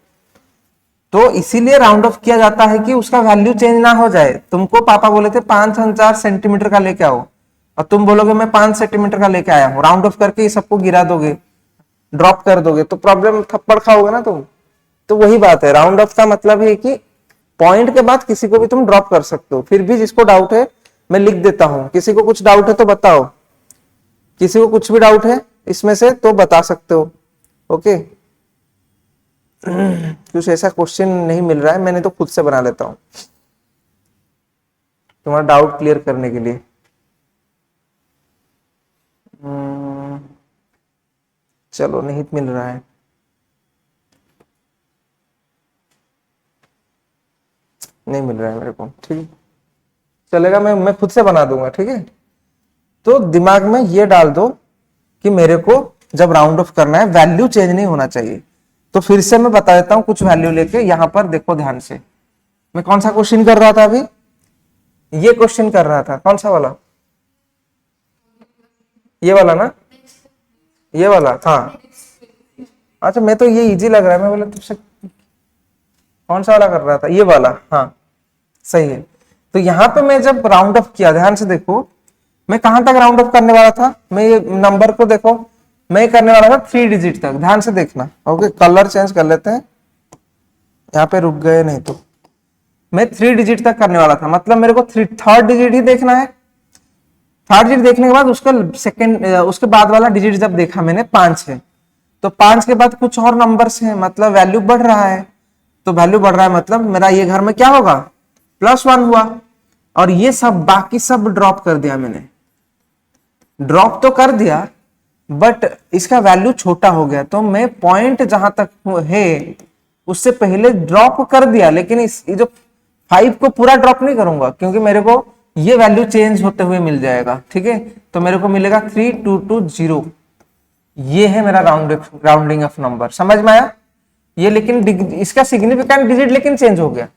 तो इसीलिए राउंड ऑफ किया जाता है कि उसका वैल्यू चेंज ना हो जाए। तुमको पापा बोले थे 5 सेंटीमीटर का लेके आओ, और तुम बोलोगे मैं 5 सेंटीमीटर का लेके आया हूं, राउंड ऑफ करके ये सबको गिरा दोगे, ड्रॉप कर दोगे, तो प्रॉब्लम, थप्पड़ खाओगे ना तुम। तो वही बात है, राउंड ऑफ का मतलब है कि पॉइंट के बाद किसी को भी तुम ड्रॉप कर सकते हो। फिर भी जिसको डाउट है मैं लिख देता हूं, किसी को कुछ डाउट है तो बताओ, किसी को कुछ भी डाउट है इसमें से तो बता सकते हो, ओके। कुछ ऐसा क्वेश्चन नहीं मिल रहा है, मैंने तो खुद से बना लेता हूं तुम्हारा डाउट क्लियर करने के लिए। चलो, नहीं मिल रहा है, नहीं मिल रहा है मेरे को, ठीक है, चलेगा, मैं खुद से बना दूंगा, ठीक है। तो दिमाग में ये डाल दो कि मेरे को जब राउंड ऑफ करना है वैल्यू चेंज नहीं होना चाहिए। तो फिर से मैं बता देता हूं कुछ वैल्यू लेके, यहां पर देखो ध्यान से, मैं कौन सा क्वेश्चन कर रहा था अभी, ये क्वेश्चन कर रहा था, कौन सा वाला, ये वाला ना, ये वाला, हाँ। अच्छा, मैं तो ये इजी लग रहा है, मैं बोला तुझसे कौन सा वाला कर रहा था, ये वाला, हाँ सही है। तो यहां पे मैं जब राउंड ऑफ किया, ध्यान से देखो, मैं कहां तक राउंड ऑफ करने वाला था, मैं ये नंबर को देखो, मैं करने वाला था 3 डिजिट तक, ध्यान से देखना, ओके। कलर चेंज कर लेते हैं, यहाँ पे रुक गए, नहीं तो मैं 3 डिजिट तक करने वाला था, मतलब मेरे को थर्ड डिजिट ही देखना है। थर्ड डिजिट देखने के बाद उसका सेकंड, उसके बाद वाला डिजिट जब देखा मैंने 5 है, तो 5 के बाद कुछ और नंबर्स हैं, मतलब वैल्यू बढ़ रहा है, तो वैल्यू बढ़ रहा है मतलब मेरा ये घर में क्या होगा, +1 हुआ। और ये सब बाकी सब ड्रॉप कर दिया मैंने, ड्रॉप तो कर दिया बट इसका वैल्यू छोटा हो गया, तो मैं पॉइंट जहां तक है उससे पहले ड्रॉप कर दिया, लेकिन इस जो 5 को पूरा ड्रॉप नहीं करूंगा, क्योंकि मेरे को ये वैल्यू चेंज होते हुए मिल जाएगा, ठीक है। तो मेरे को मिलेगा 3220, ये है मेरा राउंडिंग ऑफ नंबर, समझ में आया ये। लेकिन इसका सिग्निफिकेंट डिजिट लेकिन चेंज हो गया,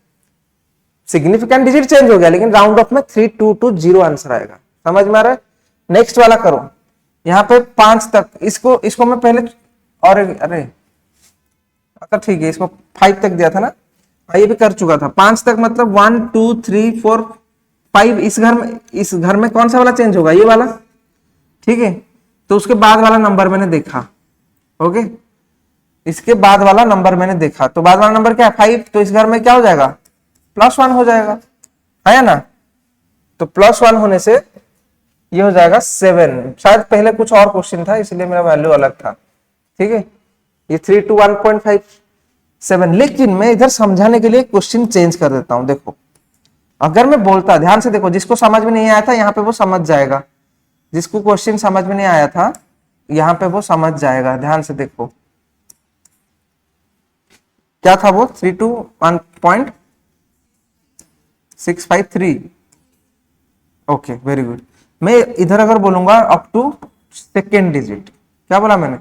सिग्निफिकेंट डिजिट चेंज हो गया, लेकिन राउंड ऑफ में 3220 आंसर आएगा, समझ में आ रहा है। नेक्स्ट वाला करो, यहाँ पे 5 तक, इसको मैं पहले, और अरे अच्छा ठीक है, इसको 5 तक दिया था ना, ये भी कर चुका था। 5 तक मतलब 1 2 3 4 5, इस घर में कौन सा वाला चेंज होगा, ये वाला, ठीक है। तो उसके बाद वाला नंबर मैंने देखा, ओके, इसके बाद वाला नंबर मैंने देखा, तो बाद वाला नंबर क्या है 5, तो इस घर में क्या हो जाएगा, +1 हो जाएगा, है ना। तो +1 होने से ये हो जाएगा 7, शायद पहले कुछ और क्वेश्चन था इसलिए मेरा वैल्यू अलग था, ठीक है। ये 3 to 1.57, लेकिन मैं इधर समझाने के लिए क्वेश्चन चेंज कर देता हूं। देखो, अगर मैं बोलता, ध्यान से देखो, जिसको समझ में नहीं आया था यहाँ पे वो समझ जाएगा, जिसको क्वेश्चन समझ में नहीं आया था यहाँ पे वो समझ जाएगा, ध्यान से देखो क्या था वो, 3 to 1.653, ओके वेरी गुड। मैं इधर अगर बोलूंगा अप टू सेकेंड डिजिट, क्या बोला मैंने,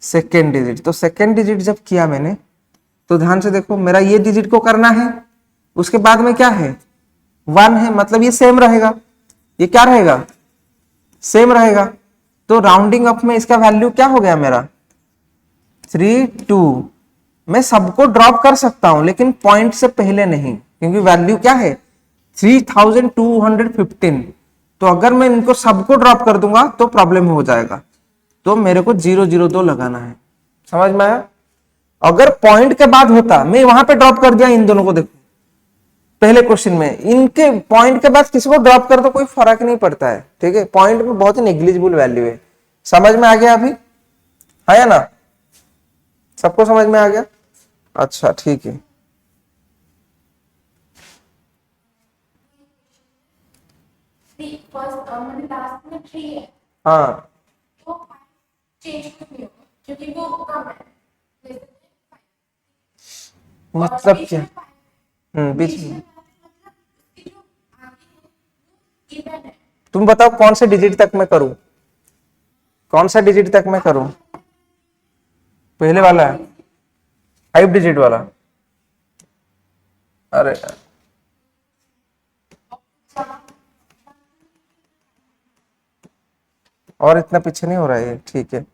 सेकेंड डिजिट, तो सेकेंड डिजिट जब किया मैंने, तो ध्यान से देखो, मेरा ये डिजिट को करना है, उसके बाद में क्या है 1 है, मतलब ये सेम रहेगा, ये क्या रहेगा, सेम रहेगा। तो राउंडिंग अप में इसका वैल्यू क्या हो गया मेरा 32, मैं सबको ड्रॉप कर सकता हूं लेकिन पॉइंट से पहले नहीं, क्योंकि वैल्यू क्या है 3215। तो अगर मैं इनको सबको ड्रॉप कर दूंगा तो प्रॉब्लम हो जाएगा, तो मेरे को 002 लगाना है, समझ में आया। अगर पॉइंट के बाद होता, मैं वहां पे ड्रॉप कर दिया इन दोनों को, देखो पहले क्वेश्चन में इनके पॉइंट के बाद किसी को ड्रॉप कर दो कोई फर्क नहीं पड़ता है, ठीक है, पॉइंट में बहुत ही नेग्लिजिबल वैल्यू है। समझ में आ गया अभी, है ना, सबको समझ में आ गया, अच्छा ठीक है। फर्स्ट मतलब लास्ट में 3 है हाँ तो 5 चेंज कुछ नहीं होगा क्योंकि वो कम है जैसे 5 और मतलब बीच क्या? में 5 बीच बीच में में। मतलब उसकी जो आगे है वो इवन है तुम बताओ कौन से डिजिट तक मैं करूं, कौन सा डिजिट तक मैं करूं? पहले वाला है, 5 डिजिट वाला। अरे यार, और इतना पीछे नहीं हो रहा है ये, ठीक है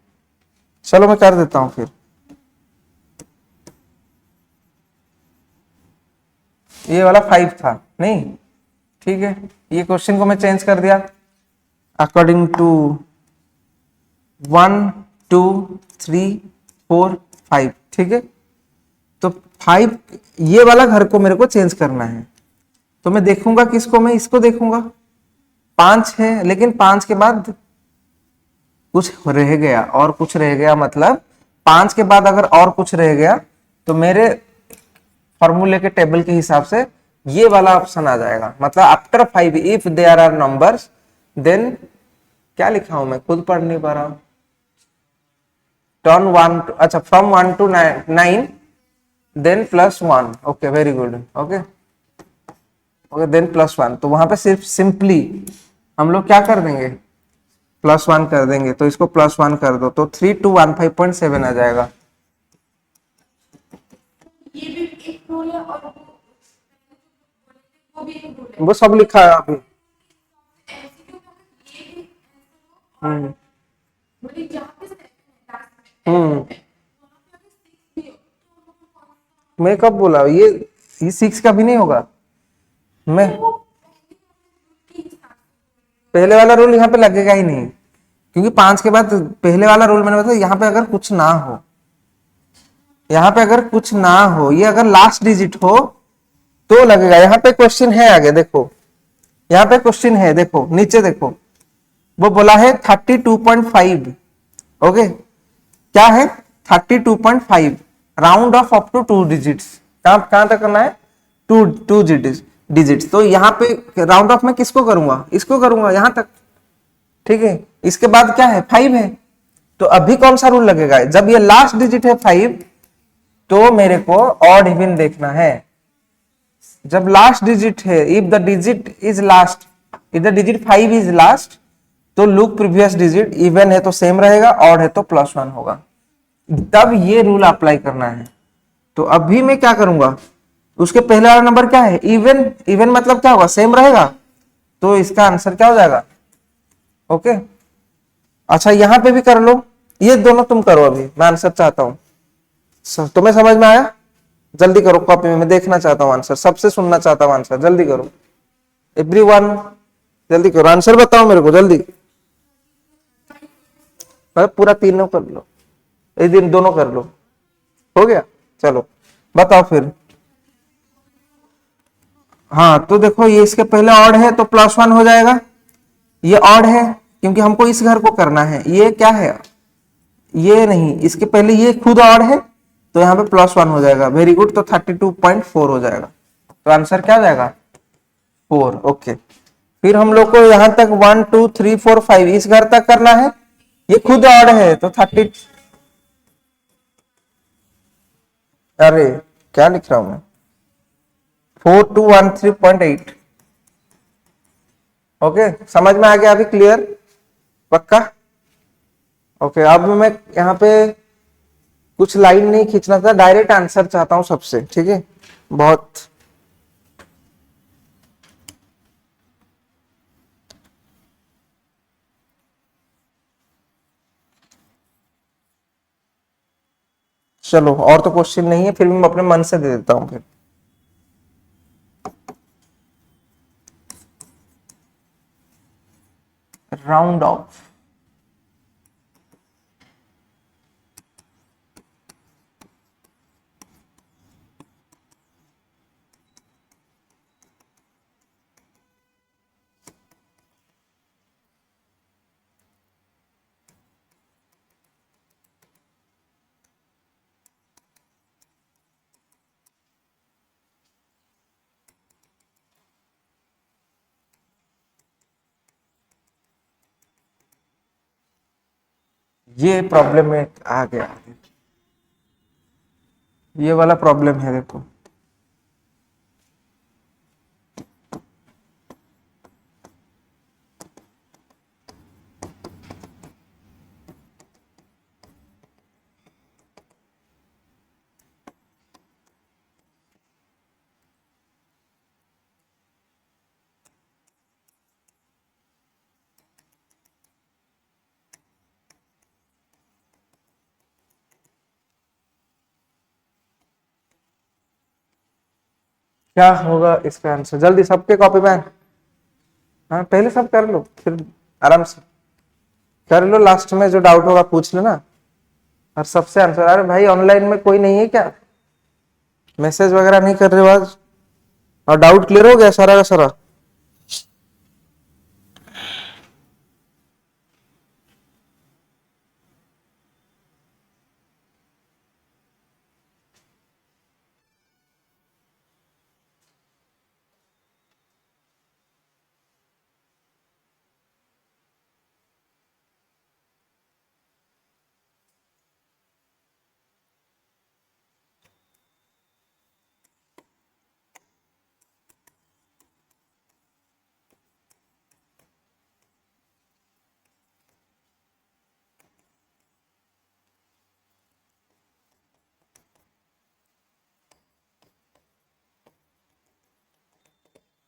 चलो मैं कर देता हूँ फिर। ये वाला 5 था नहीं, ठीक है, ये क्वेश्चन को मैं चेंज कर दिया अकॉर्डिंग टू 1 2 3 4 5, ठीक है। तो 5 ये वाला घर को मेरे को चेंज करना है, तो मैं देखूंगा किसको, मैं इसको देखूंगा। 5 है लेकिन 5 के बाद कुछ रह गया, और कुछ रह गया मतलब 5 के बाद अगर और कुछ रह गया तो मेरे फॉर्मूले के टेबल के हिसाब से ये वाला ऑप्शन आ जाएगा। मतलब after 5 if there are numbers then, क्या लिखा हूं मैं खुद पढ़ नहीं पा रहा हूं। टर्न 1, अच्छा from 1 to 9 then +1, okay very good, okay okay then +1। तो वहां पे सिर्फ सिंपली हम लोग क्या कर देंगे, +1 कर देंगे। तो इसको +1 कर दो तो 3215.7 आ जाएगा। ये भी एक रूल है और वो भी एक रूल है वो सब लिखा है अभी। एमसीक्यू का ये भी हम्म मतलब जहाँ पे सेकंड है लास्ट में हम्म वहाँ पे अगर 6 भी हो मैं कब बोला ये 6 का भी नहीं होगा। मैं तो वो पहले के हिसाब पहले वाला रूल यहाँ पे लगेगा ही नहीं, क्योंकि 5 के बाद पहले वाला रूल मैंने बताया, यहाँ पे अगर कुछ ना हो, यहाँ पे अगर कुछ ना हो, ये अगर लास्ट डिजिट हो तो लगेगा। यहाँ पे क्वेश्चन है आगे देखो, यहाँ पे क्वेश्चन है देखो, नीचे देखो, वो बोला है 32.5, ओके क्या है 32.5, round off up to 2 digits. कहां तक करना है, टू टू डिजिट्स। तो यहाँ पे राउंड ऑफ में किसको करूंगा, इसको करूंगा यहां तक, ठीक है। इसके बाद क्या है 5 है, तो अभी कौन सा रूल लगेगा, जब ये लास्ट डिजिट है 5 तो मेरे को ऑड इवन देखना है। जब लास्ट डिजिट है, if the digit is last, if the digit 5 is last, तो लुक प्रीवियस डिजिट, इवन है तो सेम रहेगा, ऑड है तो +1 होगा, तब ये रूल अप्लाई करना है। तो अभी मैं क्या करूंगा, उसके पहले वाला नंबर क्या है, इवन, इवन मतलब क्या होगा, सेम रहेगा, तो इसका आंसर क्या हो जाएगा, ओके। अच्छा यहां पे भी कर लो, ये दोनों तुम करो, अभी मैं आंसर चाहता हूं। तुम्हें समझ में आया, जल्दी करो कॉपी में, मैं देखना चाहता हूं आंसर, सबसे सुनना चाहता हूं आंसर, जल्दी करो एवरीवन, जल्दी करो आंसर बताओ मेरे को जल्दी। पूरा तीनों कर लो, इस दिन दोनों कर लो, हो गया, चलो बताओ फिर। हाँ तो देखो ये इसके पहले ऑड है तो +1 हो जाएगा, ये ऑड है क्योंकि हमको इस घर को करना है, ये क्या है, ये नहीं, इसके पहले ये खुद ऑड है तो यहाँ पे +1 हो जाएगा, वेरी गुड। तो 32.4 हो जाएगा, तो आंसर क्या हो जाएगा 4, ओके। फिर हम लोग को यहां तक 1 2 3 4 5 इस घर तक करना है, ये खुद ऑड है तो 30, अरे क्या लिख रहा हूं मैं, 4213.8, ओके समझ में आ गया अभी, क्लियर पक्का, ओके। अब मैं यहाँ पे कुछ लाइन नहीं खींचना था, डायरेक्ट आंसर चाहता हूं सबसे, ठीक है बहुत। चलो और तो क्वेश्चन नहीं है, फिर भी मैं अपने मन से दे देता हूं फिर। राउंड ऑफ, ये प्रॉब्लम में आ गया, ये वाला प्रॉब्लम है देखो। क्या होगा इसका आंसर? जल्दी सबके कॉपी में। हाँ पहले सब कर लो, फिर आराम से कर लो, लास्ट में जो डाउट होगा पूछ लेना। और सबसे आंसर, अरे भाई ऑनलाइन में कोई नहीं है क्या? मैसेज वगैरह नहीं कर रहे हो आज? और डाउट क्लियर हो गया सारा का सारा?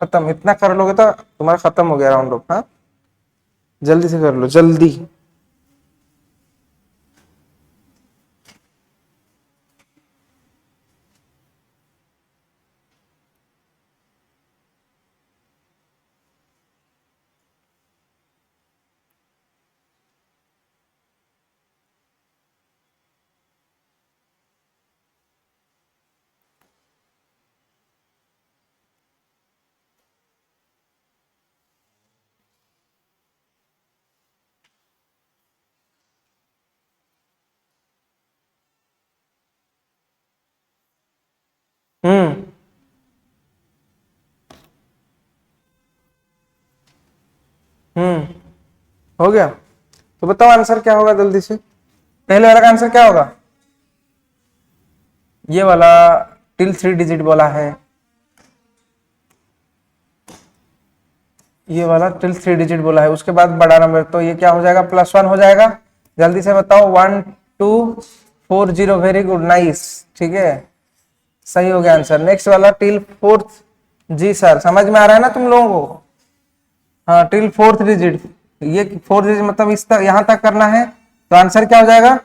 खत्म, इतना कर लोगे तो तुम्हारा खत्म हो गया राउंड ऑफ। हाँ जल्दी से कर लो, जल्दी। हम्म हम्म हो गया। तो बताओ आंसर क्या होगा जल्दी से। पहले वाला का आंसर क्या होगा? ये वाला टिल 3 डिजिट बोला है, ये वाला टिल 3 डिजिट बोला है, उसके बाद बड़ा नंबर, तो ये क्या हो जाएगा? +1 हो जाएगा। जल्दी से बताओ। 1240, वेरी गुड, नाइस, ठीक है, सही हो गया आंसर। नेक्स्ट वाला टिल 4th, जी सर समझ में आ रहा है ना तुम लोगों को? हाँ टिल 4th डिजिट, ये 4th डिजिट मतलब इस तक, यहां तक करना है, तो आंसर क्या हो जाएगा?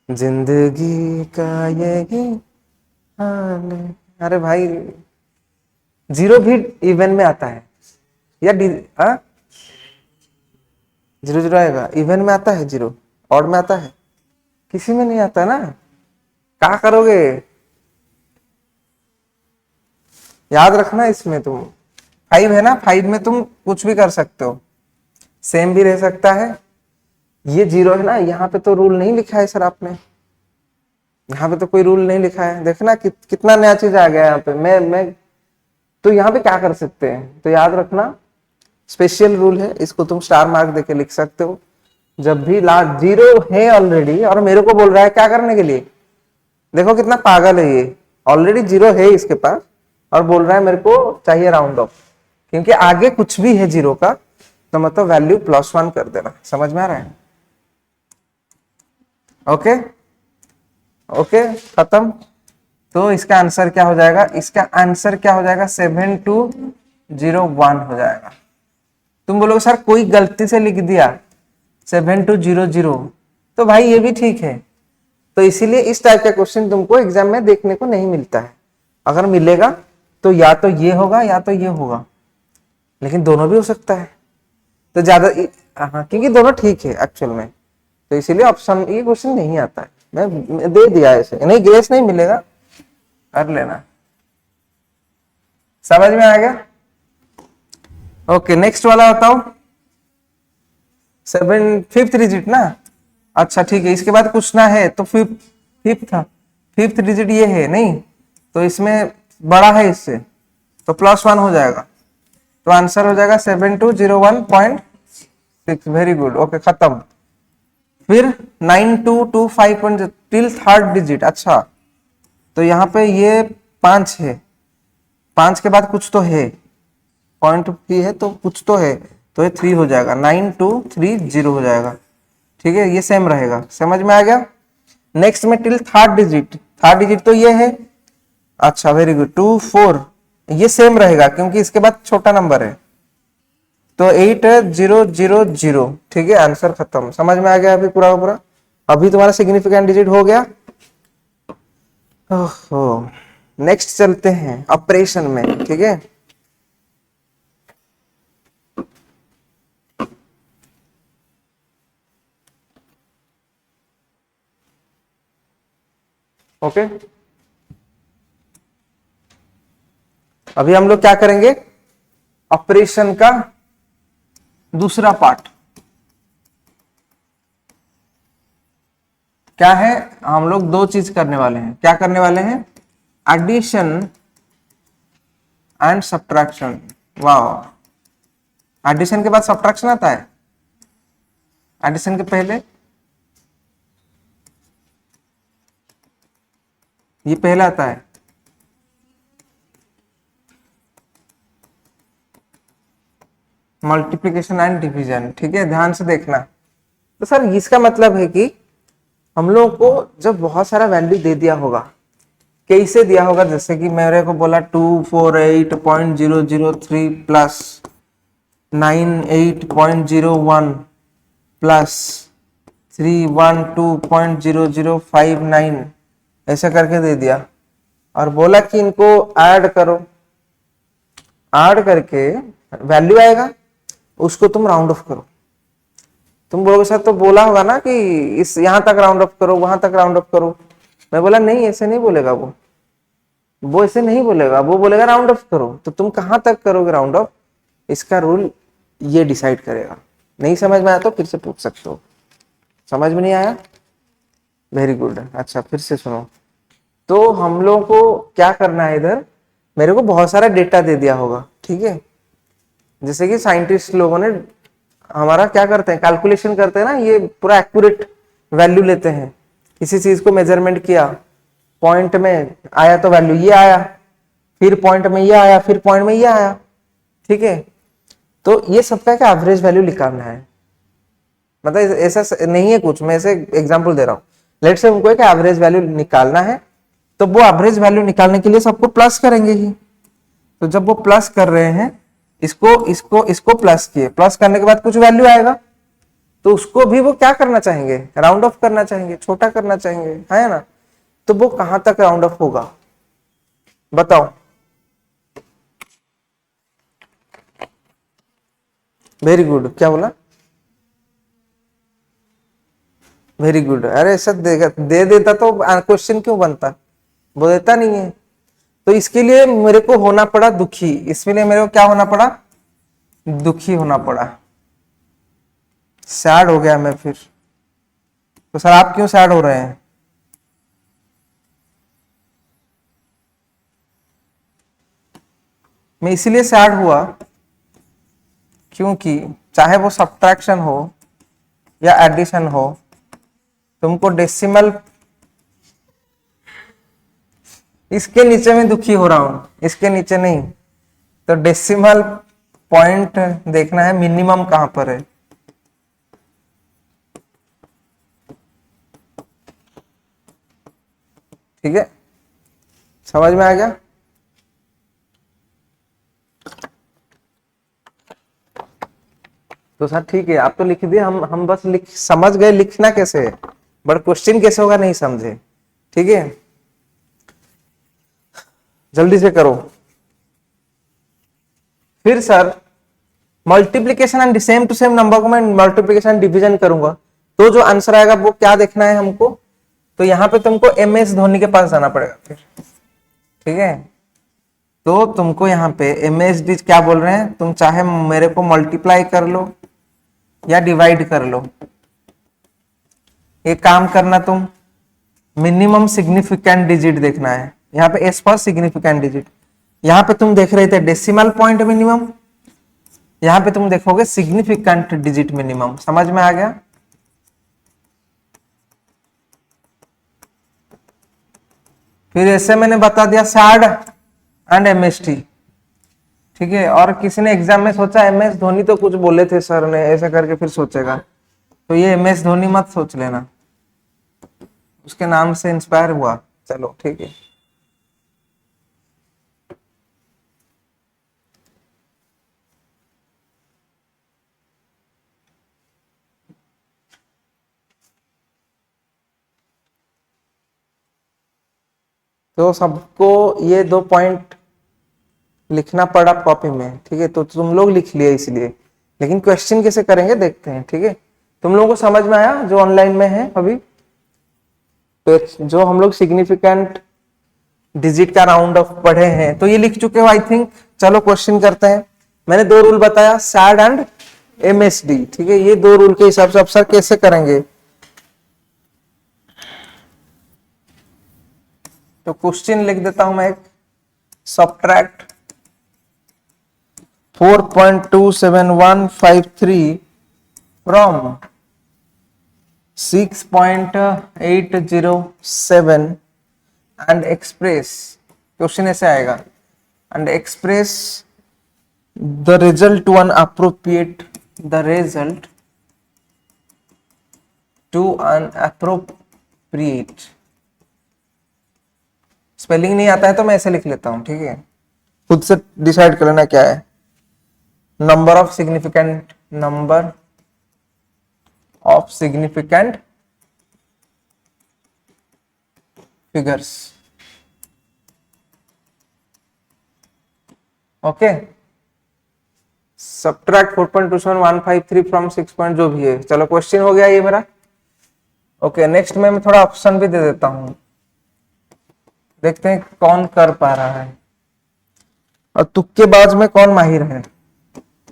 जिंदगी का यही हाल है। अरे भाई जीरो भी इवन में आता है या जीरो जीरो आएगा? इवन में आता है जीरो, ऑड में आता है? किसी में नहीं आता ना। क्या करोगे? याद रखना इसमें तुम 5 है ना, 5 में तुम कुछ भी कर सकते हो, सेम भी रह सकता है। ये जीरो है ना, यहाँ पे तो रूल नहीं लिखा है सर आपने, यहाँ पे तो कोई रूल नहीं लिखा है। देखना कितना नया चीज आ गया यहाँ पे। मैं तो यहाँ पे क्या कर सकते हैं, तो याद रखना स्पेशल रूल है, इसको तुम स्टार मार्क देके लिख सकते हो। जब भी लास्ट जीरो है ऑलरेडी और मेरे को बोल रहा है क्या करने के लिए, देखो कितना पागल है ये, ऑलरेडी जीरो है इसके पास और बोल रहा है मेरे को चाहिए राउंड ऑफ, क्योंकि आगे कुछ भी है जीरो का, तो मतलब वैल्यू +1 कर देना। समझ में आ रहा है? ओके ओके खत्म। तो इसका आंसर क्या हो जाएगा? इसका आंसर क्या हो जाएगा? 7201 हो जाएगा। तुम बोलोगे सर कोई गलती से लिख दिया 7200, तो भाई ये भी ठीक है। तो इसीलिए इस टाइप का क्वेश्चन तुमको एग्जाम में देखने को नहीं मिलता है। अगर मिलेगा तो या तो ये होगा या तो ये होगा, लेकिन दोनों भी हो सकता है। तो ज्यादा हाँ, क्योंकि दोनों ठीक है एक्चुअल में, तो इसीलिए ऑप्शन ये क्वेश्चन नहीं आता है। मैं दे दिया ऐसे, नहीं गेस नहीं मिलेगा, कर लेना। समझ में आ गया? ओके नेक्स्ट वाला बताओ। 5th डिजिट ना, अच्छा ठीक है, इसके बाद कुछ ना है तो फिफ्थ डिजिट ये है नहीं, तो इसमें बड़ा है इससे, तो +1 हो जाएगा। तो आंसर हो जाएगा 7201.6। वेरी गुड, ओके खत्म। फिर 9225 टिल थर्ड डिजिट। अच्छा, तो यहाँ पे ये 5 है, 5 के बाद कुछ तो है, पॉइंट भी है तो कुछ तो है, तो ये 3 हो जाएगा, 9230 हो जाएगा। ठीक है, ये सेम रहेगा, समझ में आ गया। नेक्स्ट में till third digit, third digit तो ये है। अच्छा वेरी गुड, 24 ये सेम रहेगा क्योंकि इसके बाद छोटा नंबर है, तो 8000। ठीक है, आंसर खत्म, समझ में आ गया अभी पूरा पूरा। अभी तुम्हारा सिग्निफिकेंट डिजिट हो गया। ओहो, नेक्स्ट चलते हैं ऑपरेशन में। ठीक है, ओके अभी हम लोग क्या करेंगे, ऑपरेशन का दूसरा पार्ट क्या है। हम लोग दो चीज करने वाले हैं, क्या करने वाले हैं, एडिशन एंड सब्ट्रैक्शन। वाह, एडिशन के बाद सब्ट्रैक्शन आता है, एडिशन के पहले ये पहला आता है। Multiplication and division. ठीक है, ध्यान से देखना। तो सर इसका मतलब है कि हम लोगों को जब बहुत सारा वैल्यू दे दिया होगा, कैसे दिया होगा, जैसे कि मेरे को बोला 248.003 प्लस 98.01 प्लस 312.0059 ऐसा करके दे दिया, और बोला कि इनको ऐड करो, ऐड करके वैल्यू आएगा, उसको तुम राउंड ऑफ करो। तुम बोलोगे सर तो बोला होगा ना कि इस यहां तक राउंड ऑफ करो, वहां तक राउंड ऑफ करो। मैं बोला नहीं, ऐसे नहीं बोलेगा वो ऐसे नहीं बोलेगा, वो बोलेगा राउंड ऑफ करो। तो तुम कहां तक करोगे राउंड ऑफ, इसका रूल ये डिसाइड करेगा। नहीं समझ में आया तो फिर से पूछ सकते हो। समझ में नहीं आया, वेरी गुड। अच्छा फिर से सुनो। तो हम लोगों को क्या करना है, इधर मेरे को बहुत सारा डेटा दे दिया होगा। ठीक है, जैसे कि साइंटिस्ट लोगों ने हमारा क्या करते हैं, कैलकुलेशन करते हैं ना, ये पूरा एक्यूरेट वैल्यू लेते हैं। किसी चीज को मेजरमेंट किया, पॉइंट में आया तो वैल्यू ये आया, फिर पॉइंट में ये आया, फिर पॉइंट में ये आया। ठीक है, तो ये सबका क्या एवरेज वैल्यू निकालना है। मतलब ऐसा नहीं है कुछ, मैं ऐसे एग्जांपल दे रहा हूँ। लेट से उनको एक एवरेज वैल्यू निकालना है, तो वो एवरेज वैल्यू निकालने के लिए सबको प्लस करेंगे ही। तो जब वो प्लस कर रहे हैं, इसको प्लस किए, प्लस करने के बाद कुछ वैल्यू आएगा, तो उसको भी वो क्या करना चाहेंगे, राउंड ऑफ करना चाहेंगे, छोटा करना चाहेंगे, है ना। तो वो कहां तक राउंड ऑफ होगा बताओ। वेरी गुड, क्या बोला, वेरी गुड। अरे ऐसा दे देता तो क्वेश्चन क्यों बनता, वो देता नहीं है। तो इसके लिए मेरे को होना पड़ा दुखी, इसलिए मेरे को क्या होना पड़ा, दुखी होना पड़ा, सैड हो गया मैं फिर। तो सर आप क्यों सैड हो रहे हैं, मैं इसीलिए सैड हुआ क्योंकि चाहे वो सब्ट्रैक्शन हो या एडिशन हो, तुमको डेसिमल, इसके नीचे में दुखी हो रहा हूं, इसके नीचे नहीं। तो डेसिमल पॉइंट देखना है, मिनिमम कहां पर है। ठीक है, समझ में आ गया। तो सर ठीक है, आप तो लिख दिए, हम बस समझ गए लिखना कैसे है, बट क्वेश्चन कैसे होगा नहीं समझे। ठीक है, जल्दी से करो। फिर sir multiplication and same to same number को मैं मल्टीप्लीकेशन डिवीजन करूंगा, तो जो आंसर आएगा वो क्या देखना है हमको। तो यहां पे तुमको MS धोनी के पास जाना पड़ेगा फिर। ठीक है, तो तुमको यहाँ पे MSD क्या बोल रहे हैं, तुम चाहे मेरे को मल्टीप्लाई कर लो या डिवाइड कर लो, एक काम करना, तुम मिनिमम सिग्निफिकेंट डिजिट देखना है। यहाँ पे S फॉर सिग्निफिकेंट डिजिट, यहाँ पे तुम देख रहे थे डेसिमल पॉइंट मिनिमम, यहां पे तुम देखोगे सिग्निफिकेंट डिजिट मिनिमम, समझ में आ गया। फिर ऐसे मैंने बता दिया सैड एंड एमएसटी, ठीक है। और किसी ने एग्जाम में सोचा एमएस धोनी तो कुछ बोले थे सर ने, ऐसा करके फिर सोचेगा, तो ये एमएस धोनी मत सोच लेना, उसके नाम से इंस्पायर हुआ, चलो ठीक है। तो सबको ये 2 पॉइंट लिखना पड़ा कॉपी में, ठीक है। तो तुम लोग लिख लिए इसलिए, लेकिन क्वेश्चन कैसे करेंगे देखते हैं, ठीक है। तुम लोगों को समझ में आया जो ऑनलाइन में है अभी, तो जो हम लोग सिग्निफिकेंट डिजिट का राउंड ऑफ पढ़े हैं तो ये लिख चुके हो आई थिंक। चलो क्वेश्चन करते हैं। मैंने 2 रूल बताया, सैड एंड एमएसडी, ठीक है। ये 2 रूल के हिसाब से अब सर कैसे करेंगे, तो क्वेश्चन लिख देता हूं मैं एक, subtract 4.27153 from 6.807 and express, question ऐसे आएगा, and express the result to an appropriate, the result to an appropriate. Spelling नहीं आता है तो मैं ऐसे लिख लेता हूं, ठीक है। खुद से डिसाइड कर लेना क्या है। Number of significant, number of significant figures, okay. Subtract 4.27153 from 6 point जो भी है, चलो क्वेश्चन हो गया ये मेरा, ओके। नेक्स्ट में मैं थोड़ा ऑप्शन भी दे देता हूं, देखते हैं कौन कर पा रहा है, और तुक्केबाज में कौन माहिर है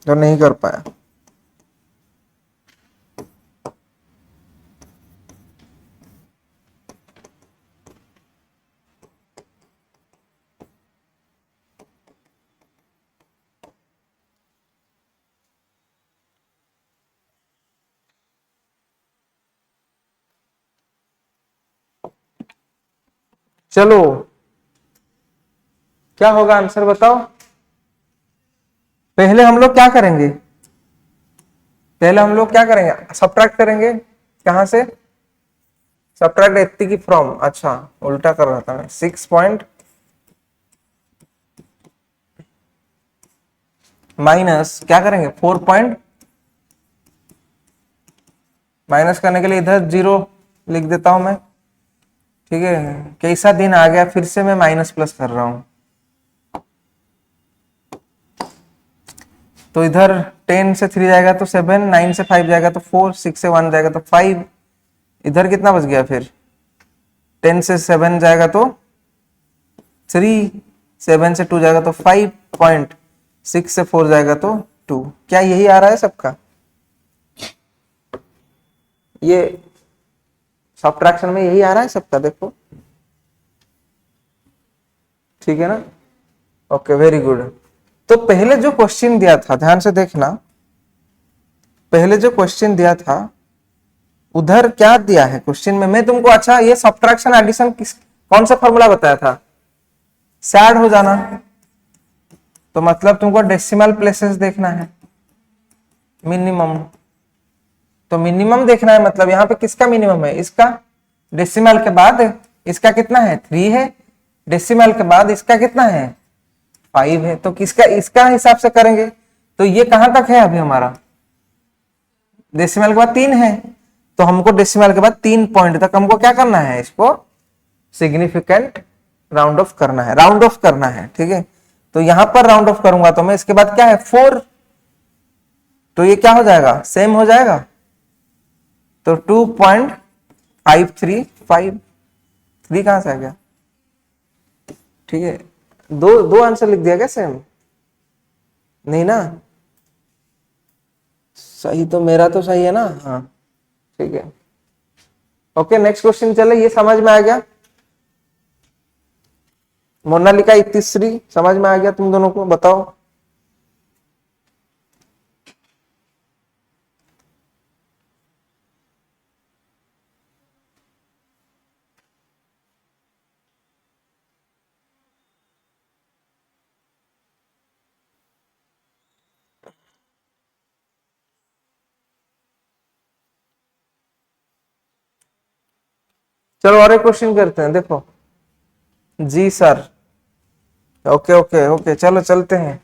जो नहीं कर पाया। चलो क्या होगा आंसर बताओ। पहले हम लोग क्या करेंगे, पहले हम लोग क्या करेंगे, सब्ट्रैक्ट करेंगे, कहां से, सब्ट्रैक्ट 80 की फ्रॉम, अच्छा उल्टा कर रहा था मैं, 6 पॉइंट माइनस क्या करेंगे 4 पॉइंट, माइनस करने के लिए इधर 0 लिख देता हूं मैं, ठीक है। कैसा दिन आ गया, फिर से मैं माइनस प्लस कर रहा हूं, तो इधर 10 से 3 जाएगा तो 7, 9 से 5 जाएगा तो 4, 6 से 1 जाएगा तो 5, इधर कितना बच गया फिर, 10 से 7 जाएगा तो 3, 7 से 2 जाएगा तो 5 पॉइंट, 6 से 4 जाएगा तो 2। क्या यही आ रहा है सबका, ये सब्ट्रैक्शन में यही आ रहा है सबका, देखो ठीक है ना, ओके वेरी गुड। तो पहले जो क्वेश्चन दिया था, ध्यान से देखना, पहले जो क्वेश्चन दिया था उधर क्या दिया है क्वेश्चन में, मैं तुमको, अच्छा ये सब्ट्रैक्शन एडिशन किस कौन सा फॉर्मूला बताया था, सैड हो जाना, तो मतलब तुमको डेसिमल प्लेसेस देखना है, मिनिमम, तो मिनिमम देखना है, मतलब यहाँ पे किसका मिनिमम है, इसका, डेसिमल के बाद इसका कितना है 3 है, डेसिमल के बाद इसका कितना है 5 है, तो किसका, इसका हिसाब से करेंगे। तो ये कहां तक है अभी हमारा, डेसिमल के बाद 3 है, तो हमको डेसिमल के बाद 3 पॉइंट तक हमको क्या करना है, इसको सिग्निफिकेंट राउंड ऑफ करना है, राउंड ऑफ करना है, ठीक है। तो यहां पर राउंड ऑफ करूंगा तो मैं इसके बाद क्या है 4, तो ये क्या हो जाएगा, सेम हो जाएगा, तो 2.535, 3 कहां से आ गया, ठीक है। दो आंसर लिख दिया क्या सेम, नहीं ना, सही तो मेरा तो सही है ना, हाँ ठीक है, ओके। नेक्स्ट क्वेश्चन चले, ये समझ में आ गया, मोनालिका 31 समझ में आ गया तुम दोनों को, बताओ। चलो और एक क्वेश्चन करते हैं, देखो। जी सर। ओके ओके ओके, चलो चलते हैं।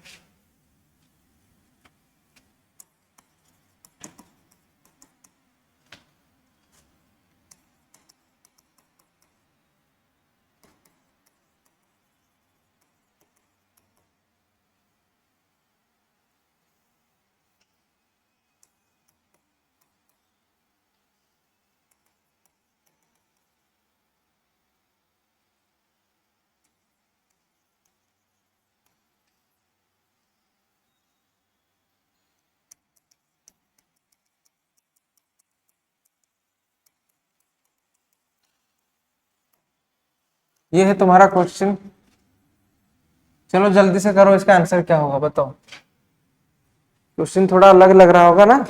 ये है तुम्हारा क्वेश्चन। चलो जल्दी से करो, इसका आंसर क्या होगा बताओ। क्वेश्चन थोड़ा अलग लग रहा होगा ना।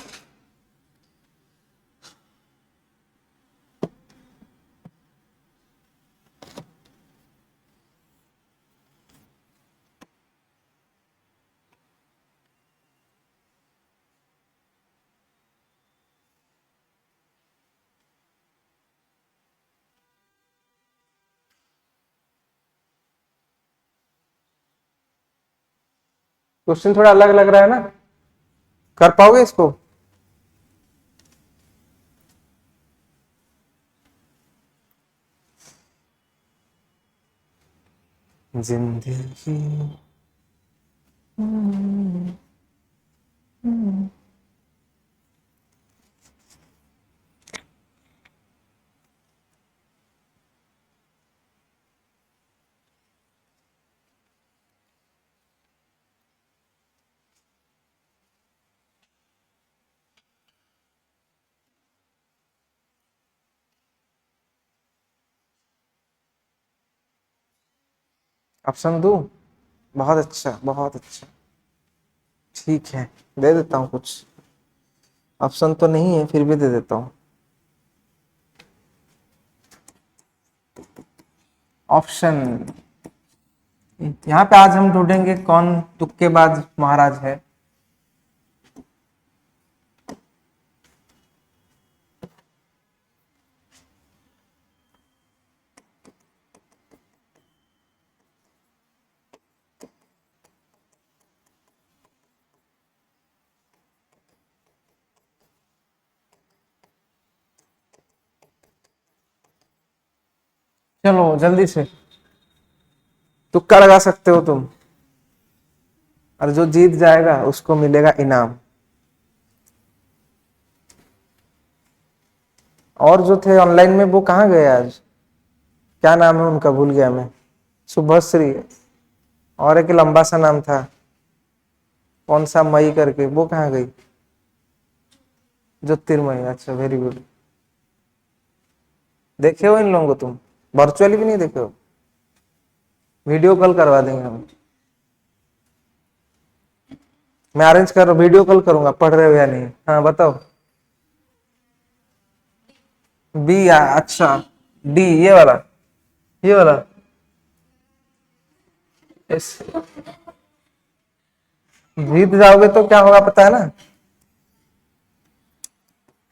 क्वेश्चन थोड़ा अलग लग रहा है ना, कर पाओगे इसको? जिंदगी ऑप्शन दो। बहुत अच्छा बहुत अच्छा, ठीक है दे देता हूँ कुछ। ऑप्शन तो नहीं है, फिर भी दे देता हूँ। ऑप्शन, यहाँ पे आज हम ढूंढेंगे कौन तुक्केबाज महाराज है। चलो जल्दी से, तुक्का लगा सकते हो तुम, और जो जीत जाएगा उसको मिलेगा इनाम। और जो थे ऑनलाइन में वो कहाँ गए आज? क्या नाम है उनका, भूल गया मैं। शुभश्री, और एक लंबा सा नाम था, कौन सा मई करके, वो कहाँ गई? ज्योतिर्मयी, अच्छा वेरी गुड। देखे हो इन लोगों को तुम? वर्चुअली भी नहीं देखे हो? वीडियो कॉल करवा देंगे हम। मैं अरेंज कर वीडियो कॉल करूंगा, पढ़ रहे हो या नहीं? हाँ बताओ। बी, अच्छा डी, ये वाला इस, जीत जाओगे तो क्या होगा पता है ना?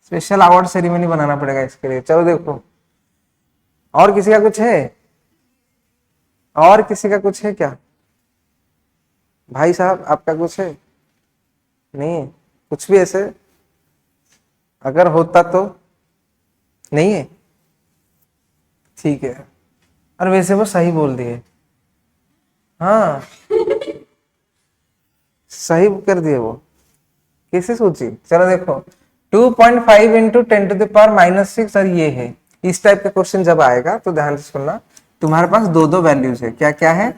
स्पेशल अवार्ड सेरेमनी बनाना पड़ेगा इसके लिए। चलो देखो, और किसी का कुछ है? और किसी का कुछ है क्या? भाई साहब आपका कुछ है? नहीं, कुछ भी ऐसे अगर होता तो? नहीं है, ठीक है। और वैसे वो सही बोल दिए, हाँ सही कर दिए वो, कैसे सोची। चलो देखो, 2.5 इंटू 10⁻⁻6, और ये है। इस टाइप का क्वेश्चन जब आएगा तो ध्यान से सुनना, तुम्हारे पास दो दो वैल्यूज है। क्या क्या है?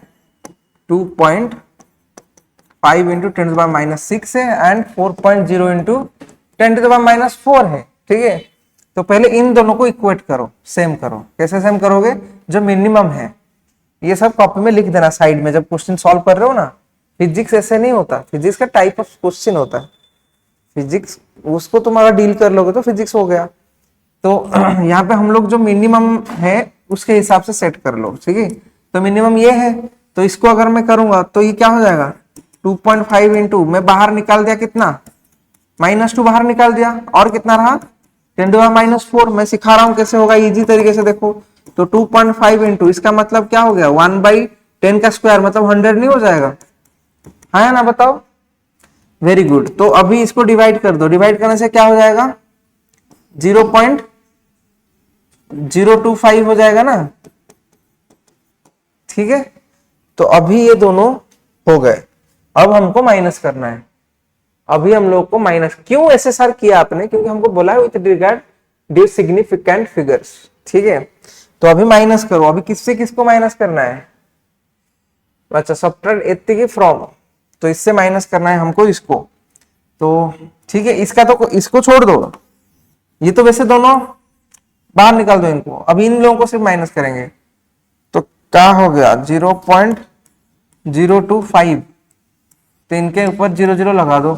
2.5 इंटू 10⁻⁻6 है, एंड 4.0 इंटू 10⁻⁻4 है, ठीक है। तो पहले इन दोनों को इक्वेट करो, सेम करो। कैसे सेम करोगे? जो मिनिमम है ये सब कॉपी में लिख देना साइड में, जब क्वेश्चन सॉल्व कर रहे हो ना। फिजिक्स ऐसे नहीं होता, फिजिक्स का टाइप ऑफ क्वेश्चन होता है। फिजिक्स उसको तुम अगर डील कर लोगे तो फिजिक्स हो गया। तो यहाँ पे हम लोग जो मिनिमम है उसके हिसाब से सेट कर लो, ठीक है। तो मिनिमम ये है, तो इसको अगर मैं करूंगा तो ये क्या हो जाएगा? 2.5 इंटू, मैं बाहर निकाल दिया कितना, -2 बाहर निकाल दिया, और कितना रहा 10⁻⁻4। मैं सिखा रहा हूं कैसे होगा, इजी तरीके से देखो। तो 2.5 इंटू इसका मतलब क्या हो गया 1/10 का स्क्वायर मतलब 100 नहीं हो जाएगा, हाँ ना बताओ। Very good. तो अभी इसको डिवाइड कर दो, डिवाइड करने से क्या हो जाएगा 0.025 हो जाएगा ना, ठीक है। तो अभी ये दोनों हो गए, अब हमको माइनस करना है। अभी हम लोग को माइनस क्यों एसएसआर किया आपने, क्योंकि हमको बोला है with regard due significant figures, ठीक है। तो अभी माइनस करो, अभी किससे किसको माइनस करना है, अच्छा सब्ट्रैक्ट एट्टी की फ्रॉम, तो इससे माइनस करना है हमको इसको, तो ठीक है। इसका तो इसको छोड़ दो, ये तो वैसे दोनों बाहर निकाल दो इनको, अभी इन लोगों को सिर्फ माइनस करेंगे। तो क्या हो गया 0.025, तो इनके ऊपर 0 0 लगा दो,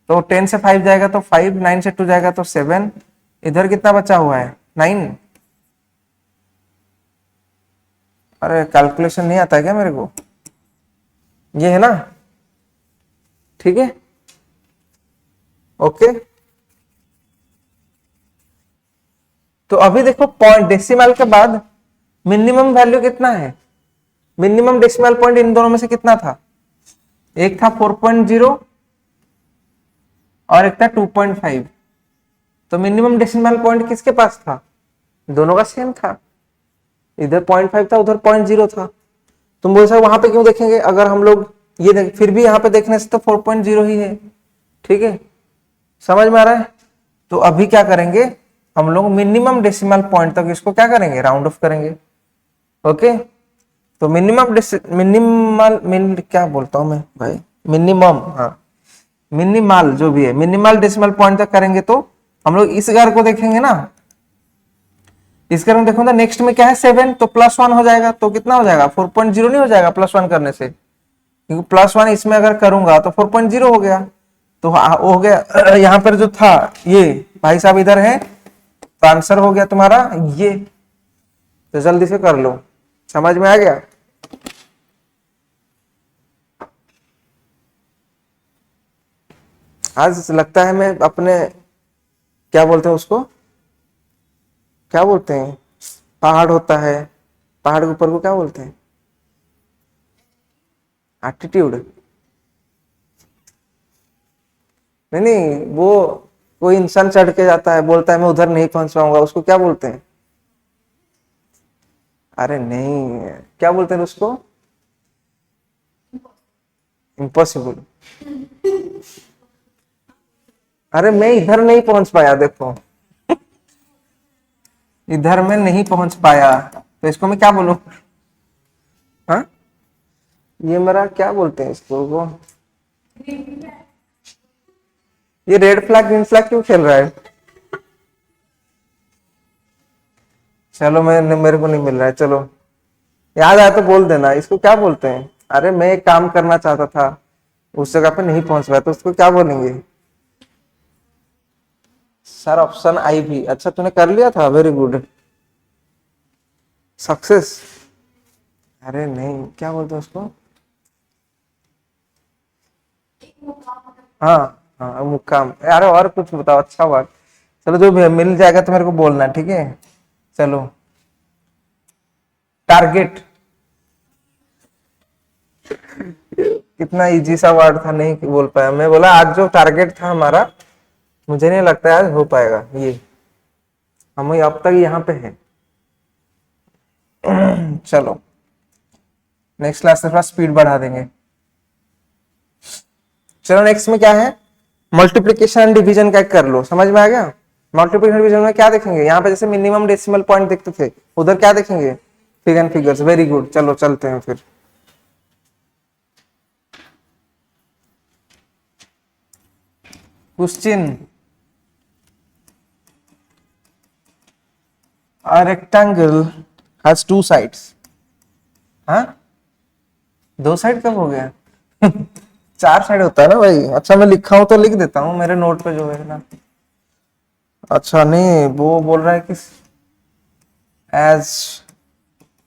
तो 10 से 5 जाएगा तो 5, 9 से 2 जाएगा तो 7, इधर कितना बचा हुआ है 9। अरे कैलकुलेशन नहीं आता है क्या मेरे को, ये है ना, ठीक है ओके। तो अभी देखो पॉइंट डेसिमल के बाद मिनिमम वैल्यू कितना है, मिनिमम डेसिमल पॉइंट इन दोनों में से कितना था, एक था 4.0 और एक था 2.5, तो मिनिमम डेसिमल पॉइंट किसके पास था, दोनों का सेम था, इधर 0.5 था उधर 0.0 था। तुम बोल सकते वहां पे क्यों देखेंगे, अगर हम लोग ये फिर भी यहाँ पे देखने से तो 4.0 ही है, ठीक है समझ में आ रहा है। तो अभी क्या करेंगे हम लोग मिनिमम डेसिमल पॉइंट तक इसको क्या करेंगे राउंड ऑफ करेंगे, ओके। तो मिनिमल क्या बोलता हूं मैं भाई, मिनिमम, हाँ मिनिमल जो भी है मिनिमल डेसिमल पॉइंट तक करेंगे। तो हम लोग इस घर को देखेंगे ना, इस घर में देखो ना नेक्स्ट में क्या है 7, तो +1 हो जाएगा, तो कितना हो जाएगा 4.0 नहीं हो जाएगा +1 करने से, क्योंकि +1 इसमें अगर करूंगा तो 4.0 हो गया, तो हो गया यहाँ पर जो था ये भाई साहब इधर है, तो आंसर हो गया तुम्हारा ये, तो जल्दी से कर लो, समझ में आ गया। आज लगता है मैं अपने क्या बोलते हैं उसको, क्या बोलते हैं, पहाड़ होता है, पहाड़ के ऊपर को क्या बोलते हैं, एटीट्यूड, नहीं नहीं वो कोई इंसान चढ़ के जाता है बोलता है मैं उधर नहीं पहुंच पाऊंगा, उसको क्या बोलते हैं, अरे नहीं क्या बोलते हैं उसको, इम्पॉसिबल। अरे मैं इधर नहीं पहुंच पाया देखो, इधर मैं नहीं पहुंच पाया, तो इसको मैं क्या बोलूं, हाँ ये मेरा क्या बोलते हैं इसको वो, ये रेड फ्लैग ग्रीन फ्लैग क्यों खेल रहा है, चलो मैं मेरे को नहीं मिल रहा है, चलो याद आया तो बोल देना, इसको क्या बोलते हैं, अरे मैं एक काम करना चाहता था उस जगह पे नहीं पहुंच पाया, तो उसको क्या बोलेंगे, सर ऑप्शन आई भी, अच्छा तूने कर लिया था, वेरी गुड, सक्सेस, अरे नहीं क्या बोलते हैं उसको, हाँ हाँ मुक्काम, अरे और कुछ बताओ अच्छा बात, चलो जो भी मिल जाएगा तो मेरे को बोलना, ठीक है चलो। टारगेट, कितना इजी सा वर्ड था नहीं बोल पाया, मैं बोला आज जो टारगेट था हमारा मुझे नहीं लगता है आज हो पाएगा, ये हम अब तक यहाँ पे हैं। चलो नेक्स्ट क्लास से थोड़ा स्पीड बढ़ा देंगे। चलो नेक्स्ट में क्या है, मल्टीप्लीकेशन डिवीजन का कर लो, समझ में आ गया। मल्टीप्लीकेशन डिवीजन में क्या देखेंगे, यहाँ पे जैसे मिनिमम डेसिमल पॉइंट देखते थे उधर क्या देखेंगे figure and figures, very good, चलो चलते हैं फिर। Question, a rectangle has two sides, हाँ 2 साइड कब हो गया 4 साइड होता है ना भाई, अच्छा मैं लिखा हूं तो लिख देता हूँ मेरे नोट पे जो है ना, अच्छा नहीं वो बोल रहा है कि edge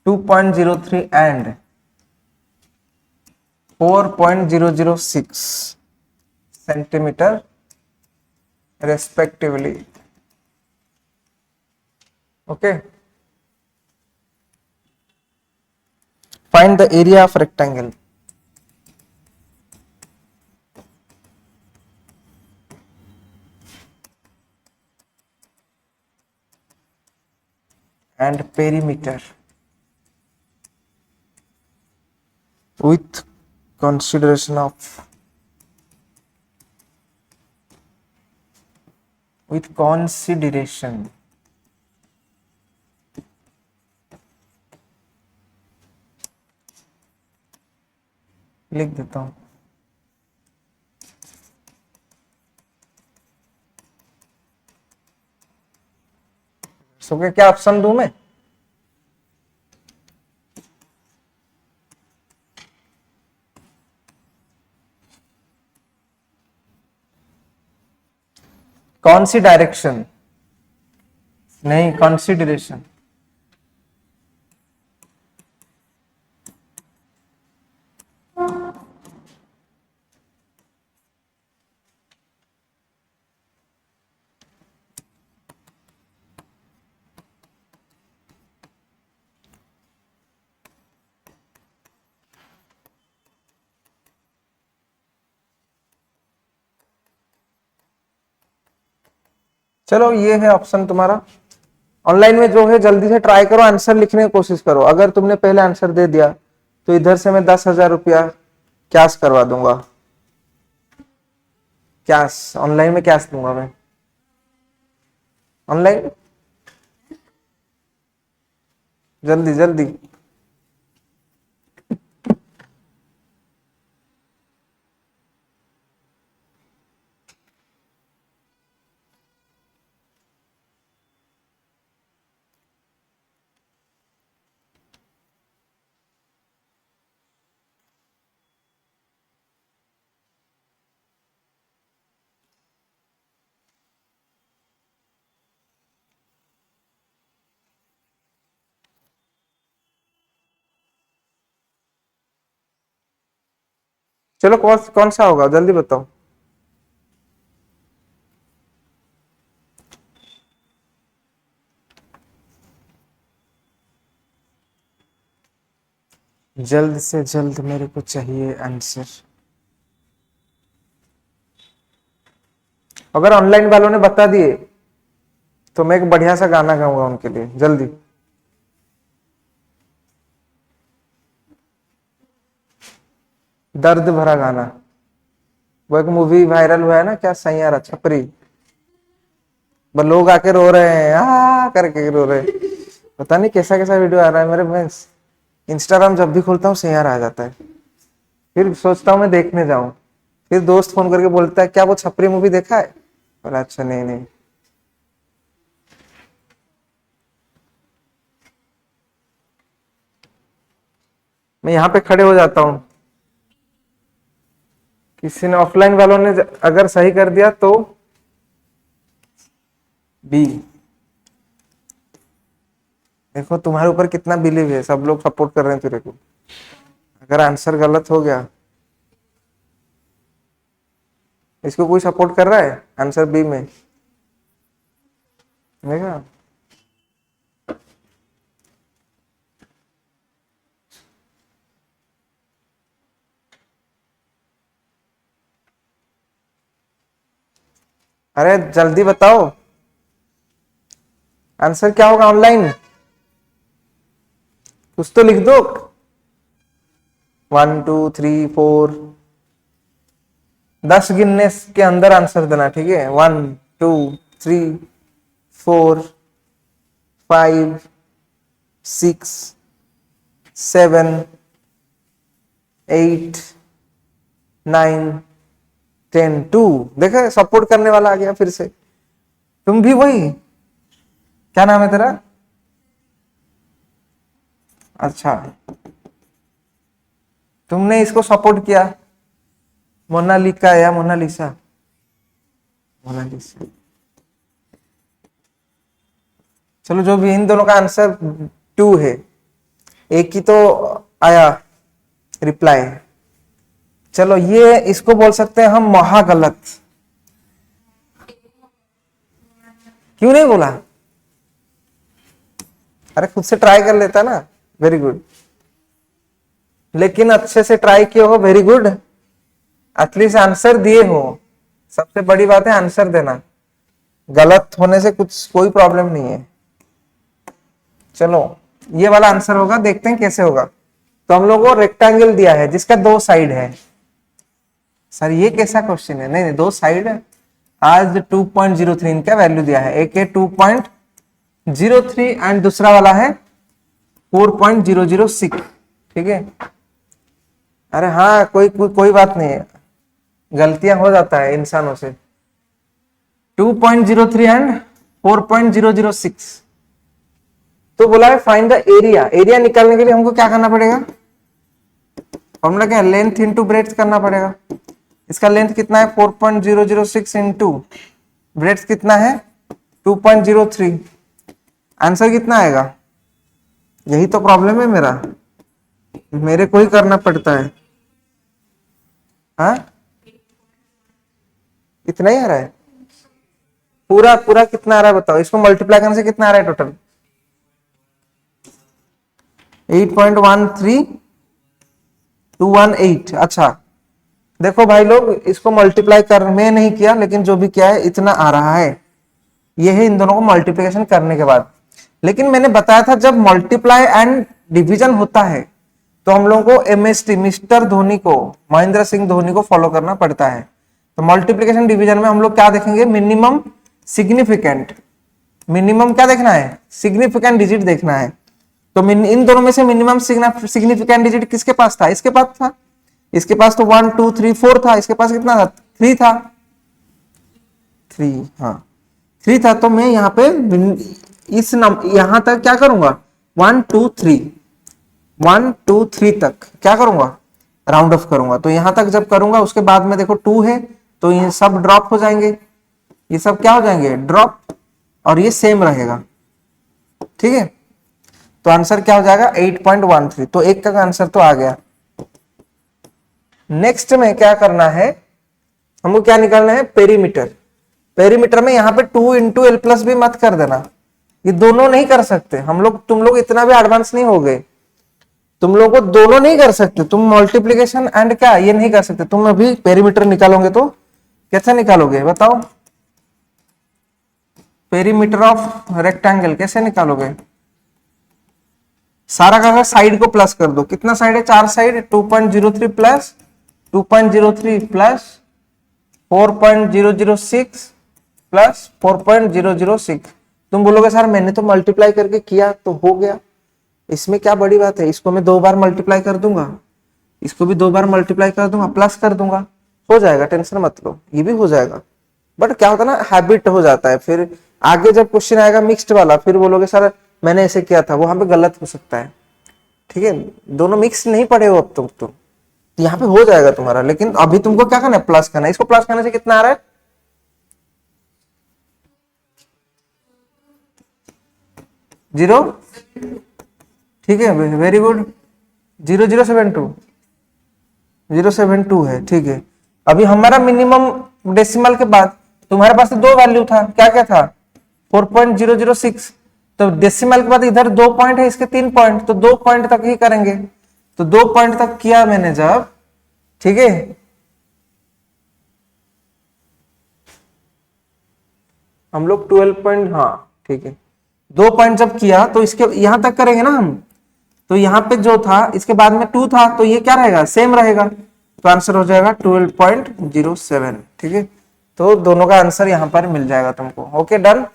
2.03 and 4.006 centimetre respectively, okay find the area of rectangle. And perimeter with consideration of with consideration लिख देता हूं। सो क्या ऑप्शन दूं मैं? कौन सी डायरेक्शन? नहीं, कंसिडरेशन। चलो ये है ऑप्शन तुम्हारा। ऑनलाइन में जो है जल्दी से ट्राई करो, आंसर लिखने की कोशिश करो। अगर तुमने पहले आंसर दे दिया तो इधर से मैं 10,000 रुपया कैश करवा दूंगा। कैश, ऑनलाइन में कैश दूंगा मैं। ऑनलाइन जल्दी जल्दी। चलो कौन कौन सा होगा जल्दी बताओ। जल्द से जल्द मेरे को चाहिए आंसर। अगर ऑनलाइन वालों ने बता दिए तो मैं एक बढ़िया सा गाना गाऊंगा उनके लिए। जल्दी। दर्द भरा गाना। वो एक मूवी वायरल हुआ है ना, क्या सैयारा छपरी, बस लोग आके रो रहे हैं, आ करके रो रहे हैं। पता नहीं कैसा कैसा वीडियो आ रहा है मेरे में। इंस्टाग्राम जब भी खोलता हूँ सैयारा आ जाता है। फिर सोचता हूँ मैं देखने जाऊं। फिर दोस्त फोन करके बोलता है क्या वो छपरी मूवी देखा है? बोला अच्छा नहीं नहीं। मैं यहाँ पे खड़े हो जाता हूँ। किसी ने, ऑफलाइन वालों ने अगर सही कर दिया तो बी। देखो तुम्हारे ऊपर कितना बिलीव है, सब लोग सपोर्ट कर रहे हैं तेरे को। अगर आंसर गलत हो गया, इसको कोई सपोर्ट कर रहा है आंसर बी में? देखा? अरे जल्दी बताओ आंसर क्या होगा ऑनलाइन। कुछ तो लिख दो। 1 2 3 4, 10 गिनने के अंदर आंसर देना, ठीक है? 1 2 3 4 5 6 7 8 9 10 2। देखा, सपोर्ट करने वाला आ गया फिर से। तुम भी वही, क्या नाम है तेरा? अच्छा, तुमने इसको सपोर्ट किया। मोनालिका या मोनालिसा? मोनालिसा। चलो जो भी, इन दोनों का आंसर 2 है। एक ही तो आया रिप्लाई। चलो ये, इसको बोल सकते हैं हम महागलत। क्यों नहीं बोला? अरे खुद से ट्राई कर लेता ना। Very good. लेकिन अच्छे से ट्राई किए हो, वेरी गुड, एटलीस्ट आंसर दिए हो। सबसे बड़ी बात है आंसर देना, गलत होने से कुछ कोई प्रॉब्लम नहीं है। चलो ये वाला आंसर होगा, देखते हैं कैसे होगा। तो हम लोगों को रेक्टेंगल दिया है जिसका दो साइड है। सर ये कैसा क्वेश्चन है? नहीं नहीं, दो साइड है। आज 2.03 इनका वैल्यू दिया है, एक है 2.03 एंड दूसरा वाला है 4.006। ठीक है, अरे हाँ, कोई बात नहीं है, गलतियां हो जाता है इंसानों से। 2.03 एंड 4.006। तो बोला है फाइंड द एरिया। एरिया निकालने के लिए हमको क्या करना पड़ेगा? फॉर्मूला क्या है? लेंथ इंटू ब्रेड्थ करना पड़ेगा। इसका लेंथ कितना है? 4.006 इंटू ब्रेड्थ कितना है? 2.03। आंसर कितना आएगा? यही तो प्रॉब्लम है मेरा, मेरे को ही करना पड़ता है। हाँ, इतना ही आ रहा है? पूरा पूरा कितना आ रहा है बताओ? इसको मल्टीप्लाई करने से कितना आ रहा है टोटल? 8.13218। अच्छा देखो भाई लोग, इसको मल्टीप्लाई कर मैं नहीं किया, लेकिन जो भी किया है इतना आ रहा है। ये है इन दोनों को मल्टीप्लिकेशन करने के बाद। लेकिन मैंने बताया था जब मल्टीप्लाई एंड डिवीजन होता है तो हम लोगों को एमएसटी मिस्टर धोनी को, महेंद्र सिंह धोनी को फॉलो करना पड़ता है। तो मल्टीप्लिकेशन डिवीजन में हम लोग क्या देखेंगे? Minimum significant. मिनिमम क्या देखना है? सिग्निफिकेंट डिजिट देखना है। तो इन दोनों में से मिनिमम सिग्निफिकेंट डिजिट किसके पास था? इसके पास था। इसके पास तो 1 2 3 4 था, इसके पास कितना था? 3 था। 3, हाँ 3 था। तो मैं यहाँ पे इस यहां तक क्या करूंगा? 1 2 3, 1 2 3 तक क्या करूंगा? राउंड ऑफ करूंगा। तो यहां तक जब करूंगा उसके बाद में देखो 2 है, तो ये सब ड्रॉप हो जाएंगे, ये सब क्या हो जाएंगे? ड्रॉप, और ये सेम रहेगा। ठीक है, तो आंसर क्या हो जाएगा? 8.13। तो एक का आंसर तो आ गया। नेक्स्ट में क्या करना है हमको? क्या निकालना है? पेरीमीटर। पेरीमीटर में यहाँ पे 2 इंटू एल प्लस भी मत कर देना, ये दोनों नहीं कर सकते हम लोग। तुम लोग इतना भी एडवांस नहीं हो गए, तुम लोग को दोनों नहीं कर सकते। तुम मल्टीप्लीकेशन एंड क्या ये नहीं कर सकते। तुम अभी पेरीमीटर निकालोगे तो कैसे निकालोगे बताओ? पेरीमीटर ऑफ रेक्टेंगल कैसे निकालोगे? सारा का साइड को प्लस कर दो। कितना साइड है? 4 साइड। 2.03 plus 2.03 plus 4.006 plus 4.006। तुम बोलोगे सर मैंने तो मल्टीप्लाई करके किया तो हो गया, इसमें क्या बड़ी बात है? इसको मैं 2 बार मल्टीप्लाई कर दूंगा, इसको भी 2 बार मल्टीप्लाई कर दूंगा, प्लस कर दूंगा, हो जाएगा, टेंशन मत लो, ये भी हो जाएगा। बट क्या होता है ना, हैबिट हो जाता है। फिर आगे जब क्वेश्चन आएगा मिक्स्ड वाला, फिर बोलोगे सर मैंने ऐसे किया था, वहां पे गलत हो सकता है। ठीक है, दोनों मिक्स नहीं पढ़े हो अब तुम तो यहाँ पे हो जाएगा तुम्हारा। लेकिन अभी तुमको क्या करना है? प्लस करना है। इसको प्लस करने से कितना आ रहा है? 0। ठीक है, वेरी गुड। 0.072, 0.72 है। ठीक है, अभी हमारा मिनिमम डेसिमल के बाद तुम्हारे पास तो 2 वैल्यू था, क्या क्या था? 4.006। तो डेसिमल के बाद इधर 2 पॉइंट है, इसके 3 पॉइंट, तो 2 पॉइंट तक ही करेंगे। तो 2 पॉइंट तक किया मैंने जब, ठीक है, हम लोग 12 पॉइंट, हाँ ठीक है, 2 पॉइंट जब किया तो इसके यहां तक करेंगे ना हम। तो यहाँ पे जो था इसके बाद में 2 था, तो ये क्या रहेगा? सेम रहेगा। तो आंसर हो जाएगा 12.07। ठीक है, तो दोनों का आंसर यहां पर मिल जाएगा तुमको। Okay done.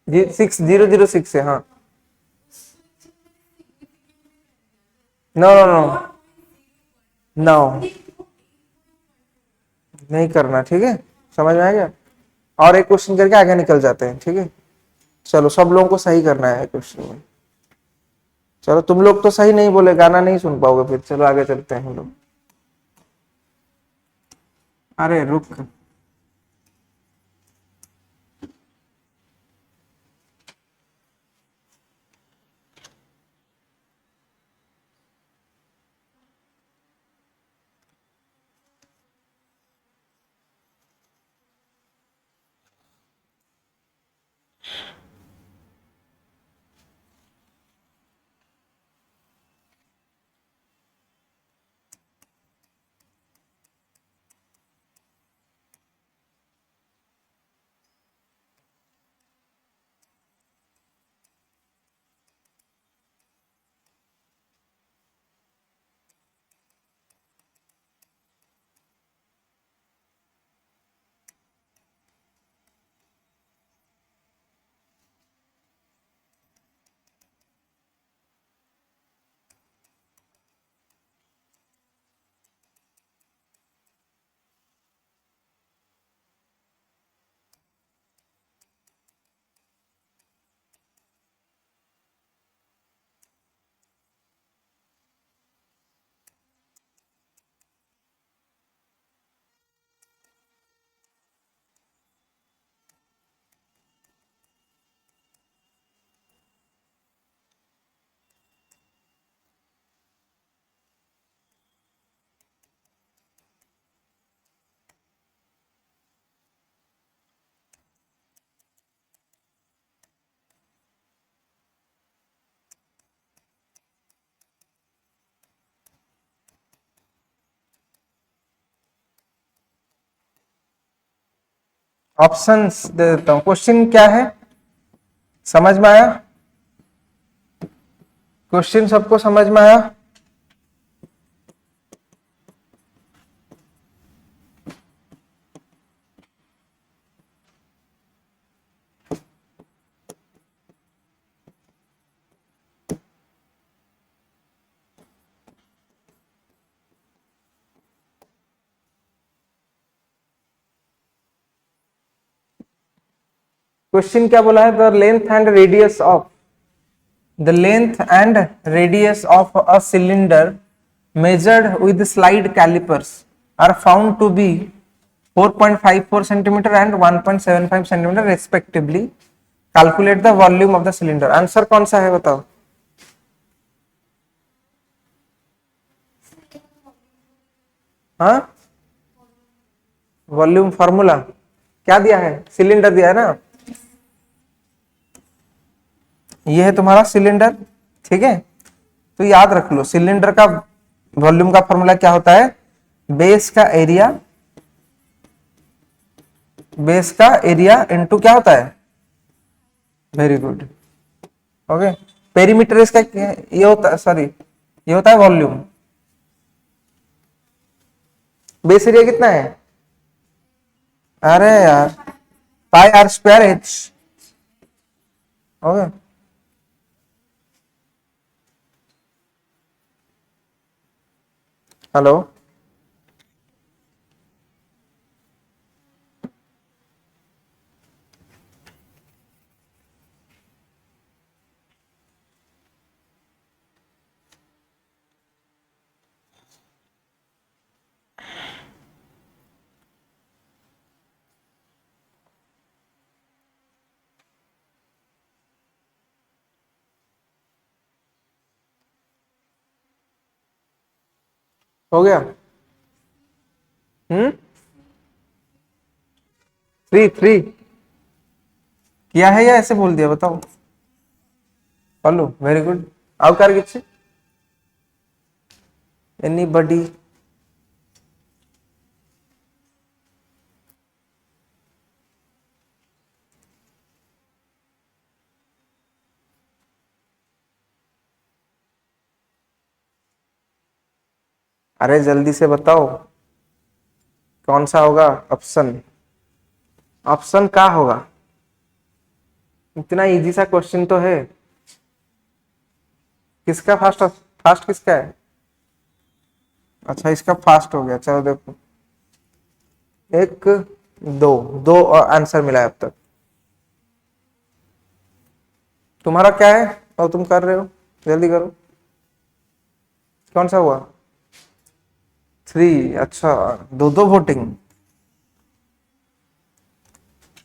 जी 6006 है, हाँ। नो नो नो नो, नहीं करना। ठीक है, समझ में आ गया? और एक क्वेश्चन करके आगे निकल जाते हैं। ठीक है, चलो सब लोगों को सही करना है क्वेश्चन में। चलो तुम लोग तो सही नहीं बोले, गाना नहीं सुन पाओगे फिर। चलो आगे चलते हैं हम लोग। अरे रुक, ऑप्शंस दे देता हूं। क्वेश्चन क्या है, समझ में आया? क्वेश्चन सबको समझ में आया? क्वेश्चन क्या बोला है? The length and radius of the length and radius of a cylinder measured with slide calipers are found to be 4.54 centimeter and 1.75 centimeter respectively. Calculate the volume of the cylinder. Answer कौन सा है बताओ? हाँ, volume formula क्या दिया है? Cylinder दिया है ना, ये है तुम्हारा सिलेंडर, ठीक है। तो याद रख लो सिलेंडर का वॉल्यूम का फॉर्मूला क्या होता है? बेस का एरिया, बेस का एरिया इनटू क्या होता है? Very good, okay. पेरीमीटर इसका ये होता है, सॉरी ये होता है वॉल्यूम। बेस एरिया कितना है? अरे यार, pi R square H, okay. Hello, हो गया? 3 किया है या ऐसे बोल दिया बताओ? Hello, very good. ଆଉ କାହାର କିଛି? एनीबॉडी? अरे जल्दी से बताओ कौन सा होगा ऑप्शन? ऑप्शन क्या होगा? इतना इजी सा क्वेश्चन तो है। किसका फास्ट, फास्ट किसका है? अच्छा, इसका फास्ट हो गया। चलो देखो, एक दो दो आंसर मिला है अब तक। तुम्हारा क्या है और तुम कर रहे हो? जल्दी करो, कौन सा हुआ? 3। अच्छा, दो दो वोटिंग,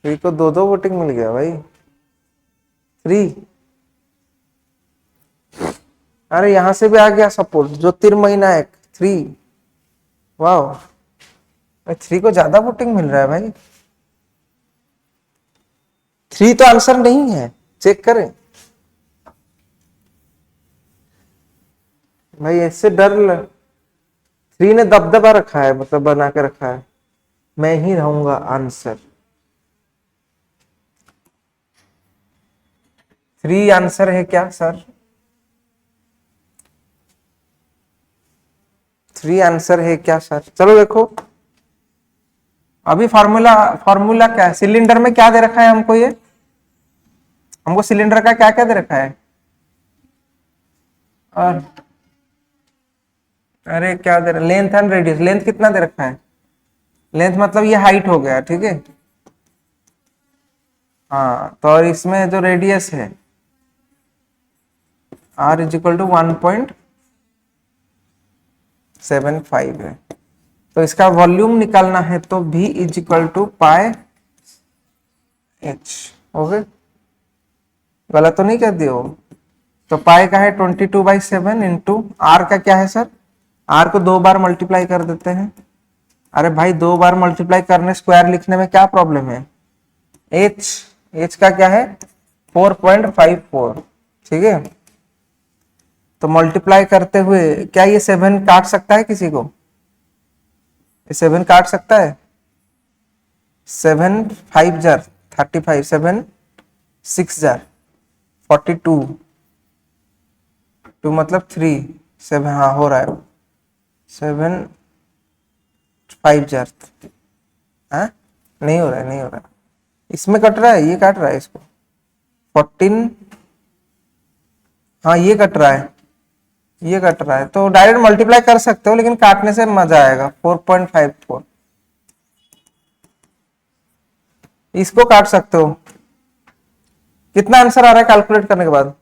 3 को दो दो वोटिंग मिल गया भाई। 3, अरे यहां से भी आ गया सपोर्ट, ज्योतिर्मयी नायक 3। वाह, 3 को ज्यादा वोटिंग मिल रहा है भाई। 3 तो आंसर नहीं है, चेक करें भाई, ऐसे डर 3 ने दबदबा रखा है, मतलब बना के रखा है, मैं ही रहूंगा आंसर। 3 आंसर है क्या सर? 3 आंसर है क्या सर? चलो देखो, अभी फार्मूला, फार्मूला क्या है? सिलेंडर में क्या दे रखा है हमको? ये हमको सिलेंडर का क्या क्या दे रखा है? और अरे क्या दे रहा है? Length and radius. लेंथ कितना दे रखा है? लेंथ मतलब ये हाइट हो गया, ठीक है। हाँ, तो और इसमें जो रेडियस है r इज इक्वल टू 1.75 है। तो इसका वॉल्यूम निकालना है तो v is equal to pi h। ओके, गलत तो नहीं कर दियो? तो पाई का है 22/7 इंटू आर का क्या है सर? आर को 2 बार मल्टीप्लाई कर देते हैं। अरे भाई, 2 बार मल्टीप्लाई करने स्क्वायर लिखने में क्या प्रॉब्लम है? एच का क्या है? 4.54, ठीक है। तो मल्टीप्लाई करते हुए क्या ये 7 काट सकता है किसी को? ये 7 काट सकता है? 7 5 जार 35, 7 6 जार 42, 2 मतलब 3, 7 हाँ हो रहा है, 7 5 जार, हाँ नहीं हो रहा है, नहीं हो रहा है, इसमें कट रहा है, ये काट रहा है इसको 14, हाँ ये कट रहा है, ये कट रहा है, तो डायरेक्ट मल्टीप्लाई कर सकते हो लेकिन काटने से मजा आएगा। 4.54 इसको काट सकते हो। कितना आंसर आ रहा है कैलकुलेट करने के बाद?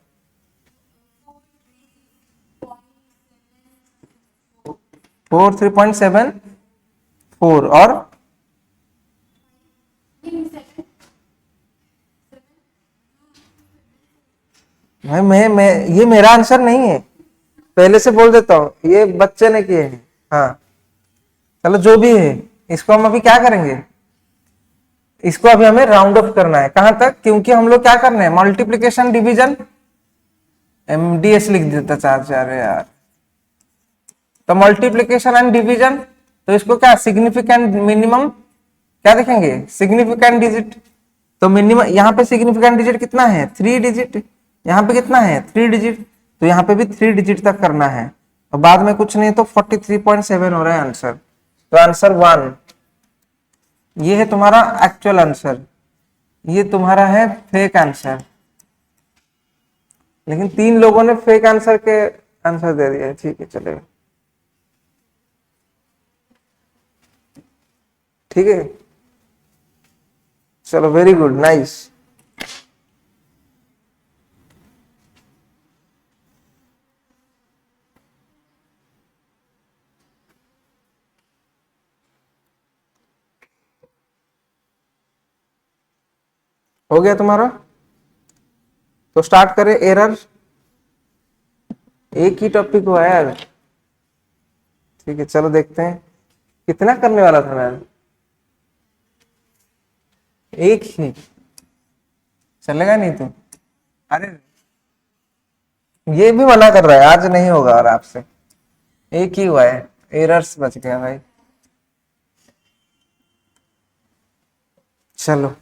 43.74 और भाई मैं ये मेरा आंसर नहीं है, पहले से बोल देता हूँ, ये बच्चे ने किए हैं। हाँ चलो जो भी है, इसको हम अभी क्या करेंगे, इसको अभी हमें राउंड ऑफ करना है कहां तक, क्योंकि हम लोग क्या करना है, मल्टीप्लीकेशन डिवीजन, एमडीएस लिख देता चार चार यार, तो मल्टीप्लीकेशन एंड डिवीजन, तो इसको क्या सिग्निफिकेंट मिनिमम क्या देखेंगे, सिग्निफिकेंट डिजिट, तो मिनिमम यहाँ पे सिग्निफिकेंट डिजिट कितना है, 3 डिजिट, यहाँ पे कितना है 3 डिजिट, तो यहाँ पे भी 3 डिजिट तक करना है, और बाद में कुछ नहीं तो 43.7 हो रहा है आंसर, तो आंसर 1, ये है तुम्हारा एक्चुअल आंसर, ये तुम्हारा है फेक आंसर, लेकिन 3 लोगों ने फेक आंसर के आंसर दे दिया, ठीक है चलेगा, ठीक है चलो वेरी गुड नाइस। हो गया तुम्हारा, तो स्टार्ट करें, एरर एक ही टॉपिक हुआ है यार, ठीक है चलो देखते हैं कितना करने वाला था मैं, एक ही चलेगा नहीं तो, अरे ये भी मना कर रहा है आज नहीं होगा, और आपसे एक ही हुआ है, एरर्स बच गया भाई, चलो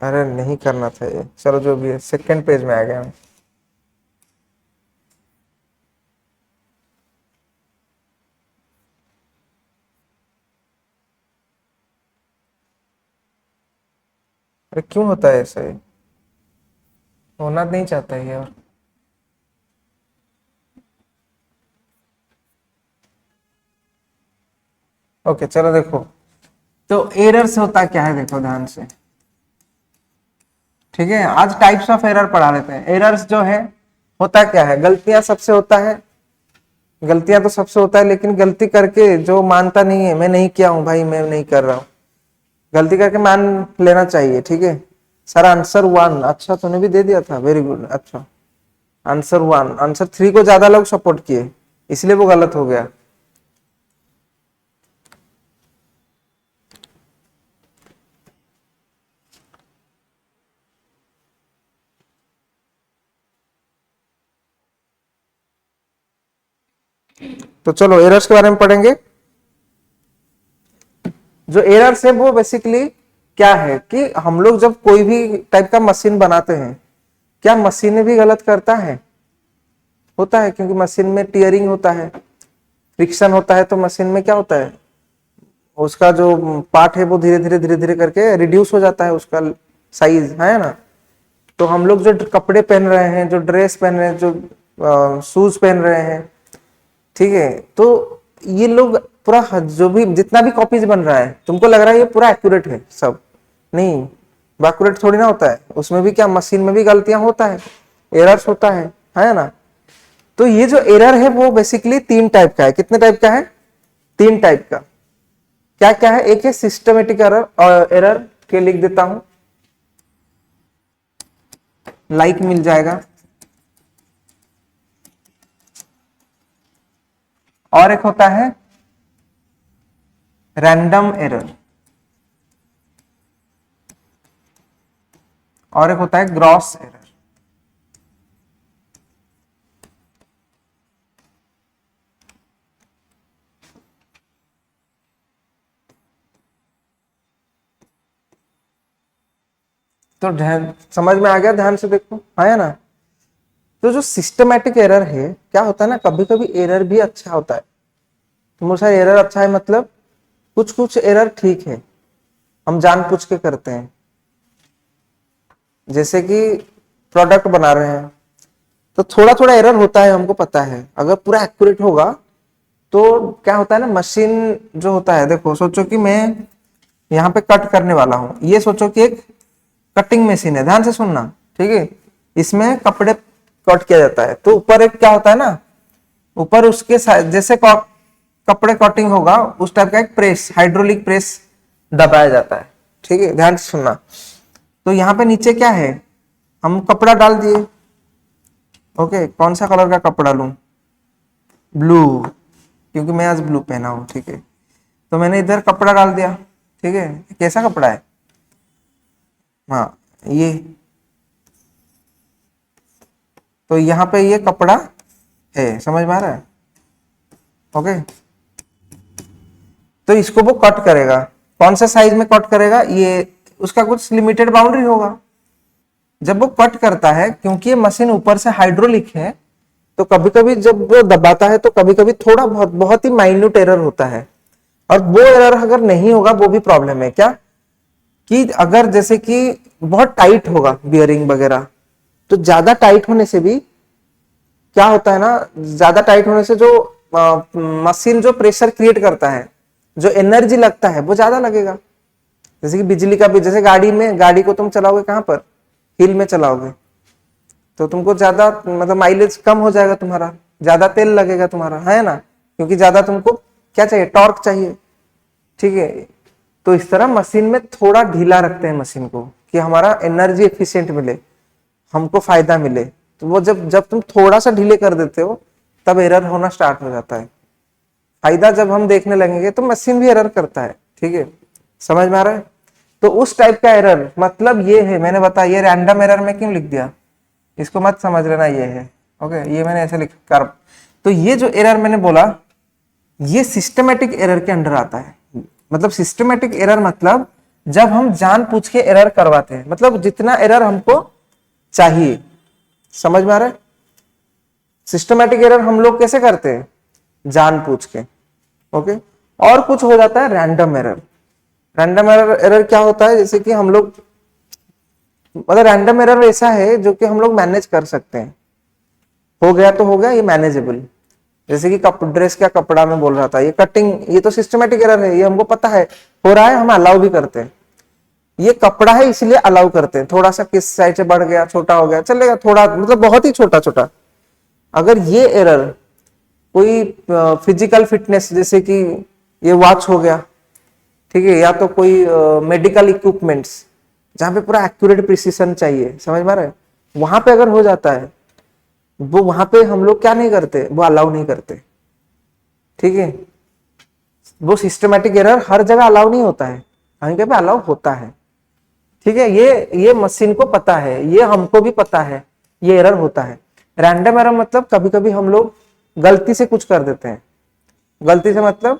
अरे नहीं करना था ये, चलो जो भी है, सेकंड पेज में आ गया मैं, अरे क्यों होता है ऐसा, ये होना नहीं चाहता ये, और ओके चलो देखो, तो एरर्स होता क्या है देखो ध्यान से, ठीक है आज टाइप्स ऑफ एरर पढ़ा लेते हैं। एरर्स जो है होता क्या है, गलतियां सबसे होता है, गलतियां तो सबसे होता है, लेकिन गलती करके जो मानता नहीं है, मैं नहीं किया हूं भाई, मैं नहीं कर रहा हूं, गलती करके मान लेना चाहिए, ठीक है सर आंसर 1, अच्छा तूने भी दे दिया था, वेरी गुड, अच्छा आंसर 1, आंसर 3 को ज्यादा लोग सपोर्ट किए, इसलिए वो गलत हो गया, तो चलो एरर्स के बारे में पढ़ेंगे। जो एरर्स है वो बेसिकली क्या है कि हम लोग जब कोई भी टाइप का मशीन बनाते हैं, क्या मशीन भी गलत करता है, होता है, क्योंकि मशीन में टीयरिंग होता है, फ्रिक्शन होता है, तो मशीन में क्या होता है, उसका जो पार्ट है वो धीरे धीरे करके रिड्यूस हो जाता है, उसका साइज है ना, तो हम लोग जो कपड़े पहन रहे हैं, जो ड्रेस पहन रहे हैं, जो शूज पहन रहे हैं, ठीक है, तो ये लोग पूरा जो भी जितना भी कॉपीज बन रहा है, तुमको लग रहा है ये पूरा एक्यूरेट है सब, नहीं एक्यूरेट थोड़ी ना होता है, उसमें भी क्या मशीन में भी गलतियां होता है, एरर्स होता है ना, तो ये जो एरर है वो बेसिकली 3 टाइप का है, कितने टाइप का है, 3 टाइप का, क्या क्या है, एक है सिस्टमेटिक एरर, और एरर के लिख देता हूं, लाइक मिल जाएगा, और एक होता है रैंडम एरर, और एक होता है ग्रॉस एरर, तो ध्यान समझ में आ गया, ध्यान से देखो, आया ना। तो जो सिस्टमैटिक एरर है क्या होता है ना, कभी कभी एरर भी अच्छा होता है। तो बहुत सारे एरर अच्छा है मतलब कुछ कुछ एरर ठीक है, हम जानबूझ के करते हैं। जैसे कि प्रोडक्ट बना रहे हैं तो थोड़ा थोड़ा एरर होता है, हमको पता है। अगर पूरा एक्यूरेट होगा तो क्या होता है ना, मशीन जो होता है, देखो सोचो कि मैं यहाँ पे कट करने वाला हूँ, ये सोचो कि एक कटिंग मशीन है, ध्यान से सुनना, ठीक है। इसमें कपड़े कट किया जाता है, तो ऊपर एक क्या होता है ना, ऊपर उसके जैसे कपड़े कटिंग होगा उस टाइप का एक प्रेस, हाइड्रोलिक प्रेस दबाया जाता है, ठीक है, ध्यान से सुनना। तो यहाँ पे नीचे क्या है, हम कपड़ा डाल दिए, ओके, कौन सा कलर का कपड़ा लूं, ब्लू, क्योंकि मैं आज ब्लू पहना हूं, ठीक है। तो मैंने इधर कपड़ा डाल दिया, ठीक है, कैसा कपड़ा है, हाँ ये, तो यहाँ पे ये कपड़ा है, समझ में आ रहा है, ओके। तो इसको वो कट करेगा, कौन सा साइज में कट करेगा, ये उसका कुछ लिमिटेड बाउंड्री होगा। जब वो कट करता है, क्योंकि ये मशीन ऊपर से हाइड्रोलिक है, तो कभी कभी जब वो दबाता है तो कभी कभी थोड़ा बहुत बहुत ही माइन्यूट एरर होता है। और वो एरर अगर नहीं होगा वो भी प्रॉब्लम है, क्या कि अगर जैसे कि बहुत टाइट होगा बियरिंग वगैरह, तो ज्यादा टाइट होने से भी क्या होता है ना, ज्यादा टाइट होने से जो मशीन जो प्रेशर क्रिएट करता है, जो एनर्जी लगता है वो ज्यादा लगेगा। जैसे कि बिजली का भी, जैसे गाड़ी में, गाड़ी को तुम चलाओगे कहां पर, हिल में चलाओगे, तो तुमको ज्यादा मतलब माइलेज कम हो जाएगा तुम्हारा, ज्यादा तेल लगेगा तुम्हारा, है ना, क्योंकि ज्यादा तुमको क्या चाहिए, टॉर्क चाहिए, ठीक है। तो इस तरह मशीन में थोड़ा ढीला रखते हैं मशीन को, कि हमारा एनर्जी एफिशिएंट मिले, हमको फायदा मिले। तो वो जब जब तुम थोड़ा सा ढीले कर देते हो तब एरर होना स्टार्ट हो जाता है। फायदा जब हम देखने लगेंगे तो मशीन भी एरर करता है, ठीक है, समझ में आ रहा है। तो उस टाइप का एरर मतलब ये है, मैंने बताया ये रैंडम एरर में क्यों लिख दिया, इसको मत समझ लेना, ये है, ओके, ये मैंने ऐसे लिख कर। तो ये जो एरर मैंने बोला ये सिस्टमेटिक एरर के अंडर आता है। मतलब सिस्टमेटिक एरर मतलब जब हम जानबूझ के एरर करवाते हैं, मतलब जितना एरर हमको चाहिए, समझ में आ रहा है। सिस्टमेटिक एरर हम लोग कैसे करते हैं, जानबूझ के, ओके। और कुछ हो जाता है रैंडम एरर। रैंडम एरर क्या होता है, जैसे कि हम लोग, मतलब रैंडम एरर ऐसा है जो कि हम लोग मैनेज कर सकते हैं, हो गया तो हो गया, ये मैनेजेबल। जैसे कि ड्रेस का कपड़ा में बोल रहा था, ये कटिंग, ये तो सिस्टमेटिक एरर है, ये हमको पता है हो रहा है, हम अलाउ भी करते हैं। ये कपड़ा है इसलिए अलाउ करते हैं, थोड़ा सा किस साइड से बढ़ गया, छोटा हो गया, चलेगा, थोड़ा मतलब बहुत ही छोटा छोटा। अगर ये एरर कोई फिजिकल फिटनेस, जैसे कि ये वॉच हो गया, ठीक है, या तो कोई मेडिकल इक्विपमेंट्स जहां पे पूरा एक्यूरेट प्रिसीजन चाहिए, समझ में आ रहा है, वहां पे अगर हो जाता है, वो वहां पे हम लोग क्या नहीं करते, वो अलाउ नहीं करते, ठीक है। वो सिस्टमेटिक एरर हर जगह अलाउ नहीं होता है, कहीं कहीं पे अलाउ होता है, ठीक है। ये मशीन को पता है, ये हमको भी पता है, ये एरर होता है। रैंडम एरर मतलब कभी कभी हम लोग गलती से कुछ कर देते हैं। गलती से मतलब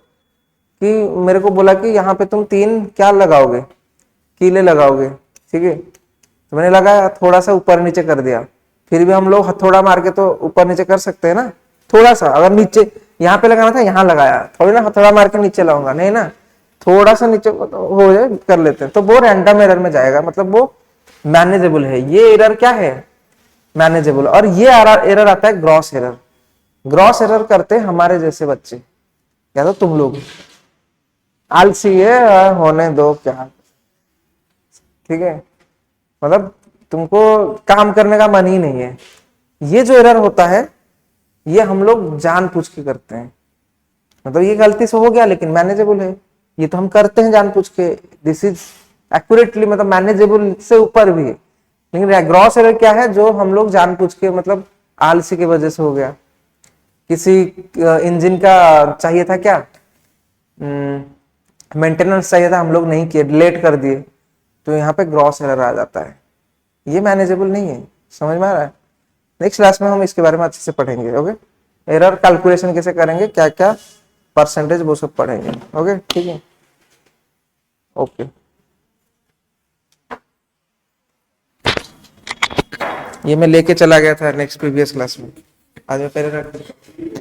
कि मेरे को बोला कि यहाँ पे तुम 3 क्या लगाओगे, कीले लगाओगे, ठीक है, तो मैंने लगाया, थोड़ा सा ऊपर नीचे कर दिया। फिर भी हम लोग हथौड़ा मार के तो ऊपर नीचे कर सकते हैं ना, थोड़ा सा, अगर नीचे यहाँ पे लगाना था यहाँ लगाया, थोड़ी ना हथौड़ा मार के नीचे लाऊंगा, नहीं ना, थोड़ा सा नीचे हो जाए कर लेते हैं, तो वो रैंडम एरर में जाएगा, मतलब वो मैनेजेबल है। ये एरर क्या है, मैनेजेबल। और ये एरर आता है ग्रॉस एरर। ग्रॉस एरर करते हैं हमारे जैसे बच्चे, या तो तुम लोग आलसी है, होने दो क्या, ठीक है, मतलब तुमको काम करने का मन ही नहीं है। ये जो एरर होता है ये हम लोग जानबूझ के करते हैं, मतलब ये गलती से हो गया लेकिन मैनेजेबल है, ये तो हम करते हैं जानबूझ के, दिस इज एक्यूरेटली, मतलब मैनेजेबल से ऊपर भी है। लेकिन ग्रॉस एरर क्या है, जो हम लोग जानबूझ के, मतलब आलसी की वजह से हो गया, किसी इंजन का चाहिए था क्या, मेंटेनेंस चाहिए था, हम लोग नहीं किए, लेट कर दिए, तो यहाँ पे ग्रॉस एरर आ जाता है, ये मैनेजेबल नहीं है, समझ में आ रहा है। नेक्स्ट क्लास में हम इसके बारे में अच्छे से पढ़ेंगे, ओके। एरर कैलकुलेशन कैसे करेंगे, क्या क्या परसेंटेज, वो सब पढ़ेंगे, ओके, ठीक है, ओके। ये मैं लेके चला गया था नेक्स्ट प्रीवियस क्लास में। आज मैं पहले रख देता हूँ।